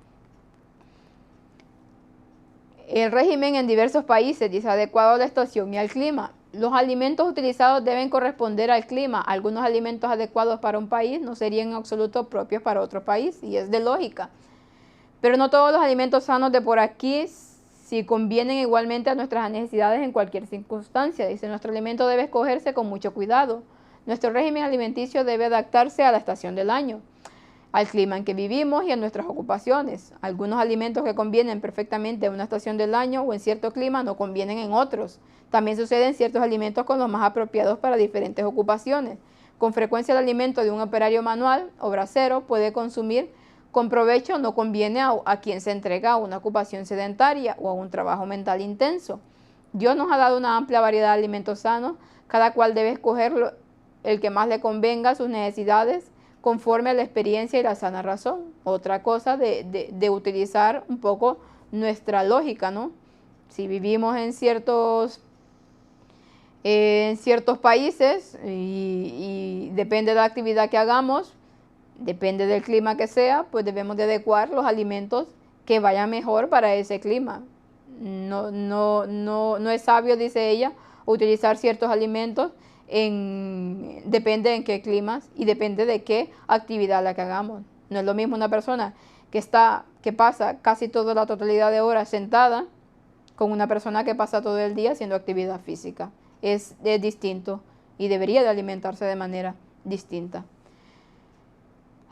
El régimen en diversos países dice adecuado a la estación y al clima. Los alimentos utilizados deben corresponder al clima. Algunos alimentos adecuados para un país no serían en absoluto propios para otro país, y es de lógica. Pero no todos los alimentos sanos de por aquí si convienen igualmente a nuestras necesidades en cualquier circunstancia. Dice, nuestro alimento debe escogerse con mucho cuidado. Nuestro régimen alimenticio debe adaptarse a la estación del año, al clima en que vivimos y a nuestras ocupaciones. Algunos alimentos que convienen perfectamente en una estación del año o en cierto clima no convienen en otros. También suceden ciertos alimentos con los más apropiados para diferentes ocupaciones. Con frecuencia el alimento de un operario manual o bracero puede consumir con provecho, no conviene a quien se entrega a una ocupación sedentaria o a un trabajo mental intenso. Dios nos ha dado una amplia variedad de alimentos sanos, cada cual debe escoger el que más le convenga a sus necesidades conforme a la experiencia y la sana razón. Otra cosa de utilizar un poco nuestra lógica, ¿no? Si vivimos en ciertos países y depende de la actividad que hagamos, depende del clima que sea, pues debemos de adecuar los alimentos que vayan mejor para ese clima. No es sabio, dice ella, utilizar ciertos alimentos depende en qué climas y depende de qué actividad la que hagamos. No es lo mismo una persona que pasa casi toda la totalidad de horas sentada con una persona que pasa todo el día haciendo actividad física. Es distinto y debería de alimentarse de manera distinta.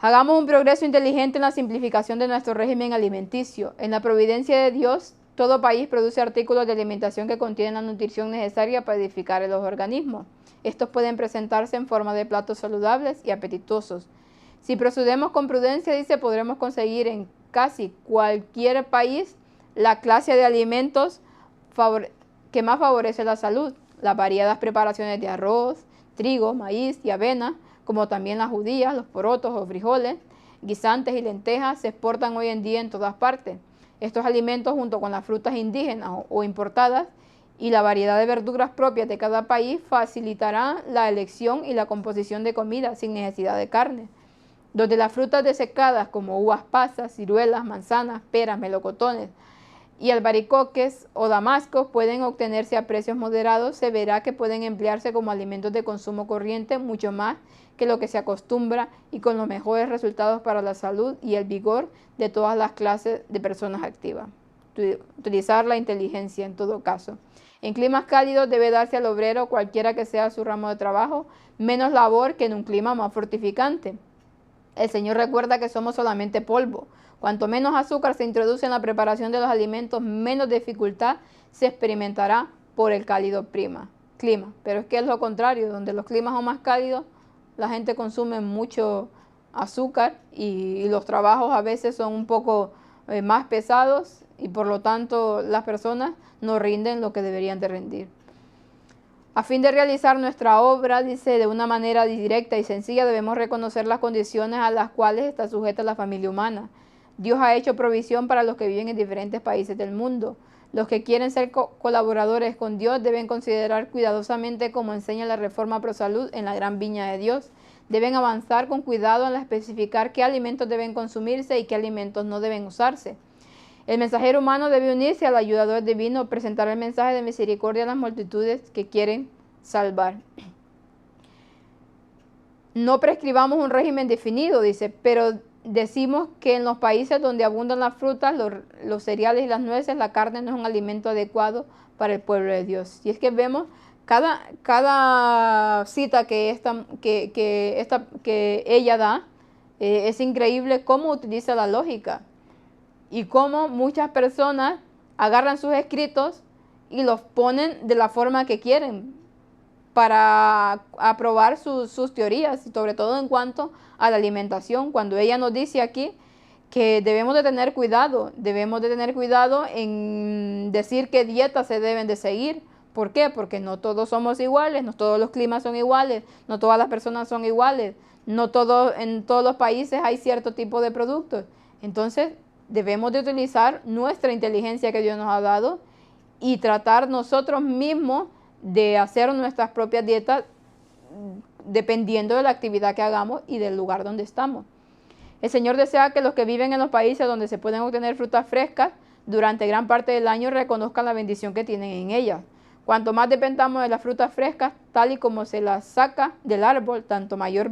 Hagamos un progreso inteligente en la simplificación de nuestro régimen alimenticio. En la providencia de Dios, todo país produce artículos de alimentación que contienen la nutrición necesaria para edificar los organismos. Estos pueden presentarse en forma de platos saludables y apetitosos. Si procedemos con prudencia, dice, podremos conseguir en casi cualquier país la clase de alimentos que más favorece la salud. Las variadas preparaciones de arroz, trigo, maíz y avena, como también las judías, los porotos o frijoles, guisantes y lentejas, se exportan hoy en día en todas partes. Estos alimentos, junto con las frutas indígenas o importadas, y la variedad de verduras propias de cada país facilitará la elección y la composición de comida sin necesidad de carne. Donde las frutas desecadas como uvas pasas, ciruelas, manzanas, peras, melocotones y albaricoques o damascos pueden obtenerse a precios moderados, se verá que pueden emplearse como alimentos de consumo corriente mucho más que lo que se acostumbra y con los mejores resultados para la salud y el vigor de todas las clases de personas activas. utilizar la inteligencia en todo caso. En climas cálidos debe darse al obrero, cualquiera que sea su ramo de trabajo, menos labor que en un clima más fortificante. El Señor recuerda que somos solamente polvo. Cuanto menos azúcar se introduce en la preparación de los alimentos, menos dificultad se experimentará por el cálido clima. Pero es que es lo contrario, donde los climas son más cálidos, la gente consume mucho azúcar y los trabajos a veces son un poco más pesados y por lo tanto las personas no rinden lo que deberían de rendir. A fin de realizar nuestra obra, dice, de una manera directa y sencilla, debemos reconocer las condiciones a las cuales está sujeta la familia humana. Dios ha hecho provisión para los que viven en diferentes países del mundo. Los que quieren ser colaboradores con Dios deben considerar cuidadosamente, como enseña la Reforma Pro Salud en la Gran Viña de Dios. Deben avanzar con cuidado en especificar qué alimentos deben consumirse y qué alimentos no deben usarse. El mensajero humano debe unirse al ayudador divino, presentar el mensaje de misericordia a las multitudes que quieren salvar. No prescribamos un régimen definido, dice, pero decimos que en los países donde abundan las frutas, los cereales y las nueces, la carne no es un alimento adecuado para el pueblo de Dios. Y es que vemos cada cita que ella da, es increíble cómo utiliza la lógica y cómo muchas personas agarran sus escritos y los ponen de la forma que quieren para aprobar sus teorías, y sobre todo en cuanto a la alimentación, cuando ella nos dice aquí que debemos de tener cuidado en decir qué dietas se deben de seguir. ¿Por qué? Porque no todos somos iguales, no todos los climas son iguales, no todas las personas son iguales, en todos los países hay cierto tipo de productos. Entonces debemos de utilizar nuestra inteligencia que Dios nos ha dado y tratar nosotros mismos de hacer nuestras propias dietas dependiendo de la actividad que hagamos y del lugar donde estamos. El Señor desea que los que viven en los países donde se pueden obtener frutas frescas durante gran parte del año reconozcan la bendición que tienen en ellas. Cuanto más dependamos de las frutas frescas, tal y como se las saca del árbol, tanto mayor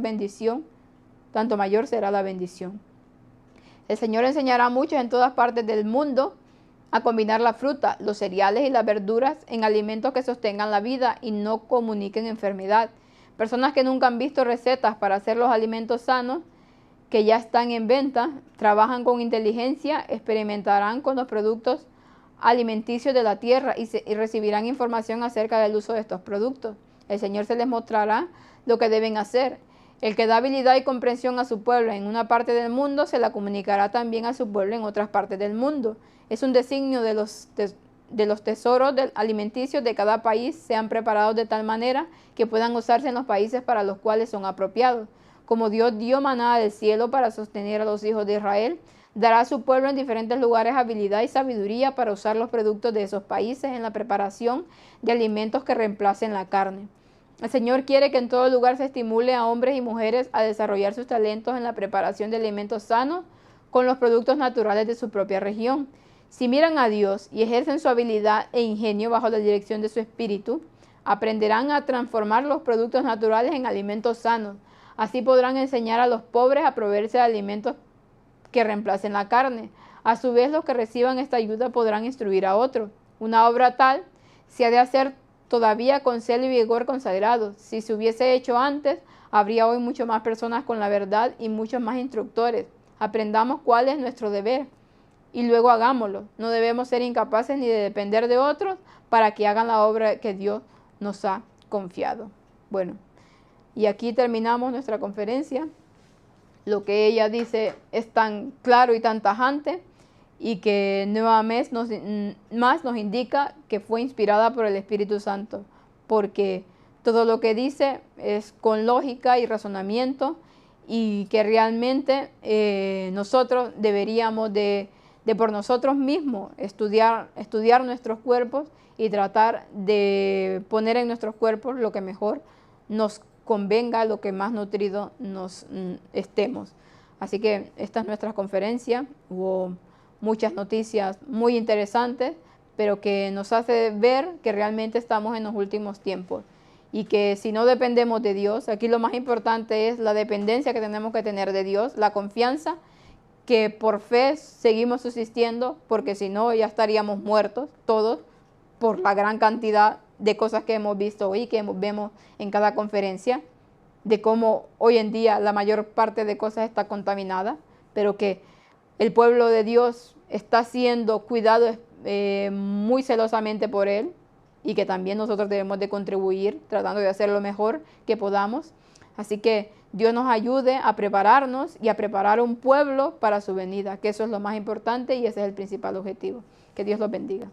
será la bendición. El Señor enseñará a muchos en todas partes del mundo a combinar la fruta, los cereales y las verduras en alimentos que sostengan la vida y no comuniquen enfermedad. Personas que nunca han visto recetas para hacer los alimentos sanos que ya están en venta, trabajan con inteligencia, experimentarán con los productos alimenticios de la tierra y recibirán información acerca del uso de estos productos. El Señor se les mostrará lo que deben hacer. El que da habilidad y comprensión a su pueblo en una parte del mundo, se la comunicará también a su pueblo en otras partes del mundo. Es un designio de los tesoros alimenticios de cada país sean preparados de tal manera que puedan usarse en los países para los cuales son apropiados. Como Dios dio maná del cielo para sostener a los hijos de Israel, dará a su pueblo en diferentes lugares habilidad y sabiduría para usar los productos de esos países en la preparación de alimentos que reemplacen la carne. El Señor quiere que en todo lugar se estimule a hombres y mujeres a desarrollar sus talentos en la preparación de alimentos sanos con los productos naturales de su propia región. Si miran a Dios y ejercen su habilidad e ingenio bajo la dirección de su espíritu, aprenderán a transformar los productos naturales en alimentos sanos. Así podrán enseñar a los pobres a proveerse de alimentos que reemplacen la carne. A su vez, los que reciban esta ayuda podrán instruir a otros. Una obra tal se ha de hacer todavía con celo y vigor consagrados. Si se hubiese hecho antes, habría hoy mucho más personas con la verdad y muchos más instructores. Aprendamos cuál es nuestro deber y luego hagámoslo. No debemos ser incapaces ni de depender de otros para que hagan la obra que Dios nos ha confiado. Bueno, y aquí terminamos nuestra conferencia. Lo que ella dice es tan claro y tan tajante y que nuevamente nos indica que fue inspirada por el Espíritu Santo, porque todo lo que dice es con lógica y razonamiento y que realmente nosotros deberíamos de por nosotros mismos estudiar nuestros cuerpos y tratar de poner en nuestros cuerpos lo que mejor nos convenga, lo que más nutrido nos estemos. Así que esta es nuestra conferencia. Hubo muchas noticias muy interesantes, pero que nos hace ver que realmente estamos en los últimos tiempos y que si no dependemos de Dios, aquí lo más importante es la dependencia que tenemos que tener de Dios, la confianza que por fe seguimos subsistiendo, porque si no ya estaríamos muertos todos por la gran cantidad de cosas que hemos visto hoy, que vemos en cada conferencia, de cómo hoy en día la mayor parte de cosas está contaminada, pero que el pueblo de Dios está siendo cuidado muy celosamente por Él, y que también nosotros debemos de contribuir tratando de hacer lo mejor que podamos. Así que Dios nos ayude a prepararnos y a preparar un pueblo para su venida, que eso es lo más importante y ese es el principal objetivo. Que Dios los bendiga.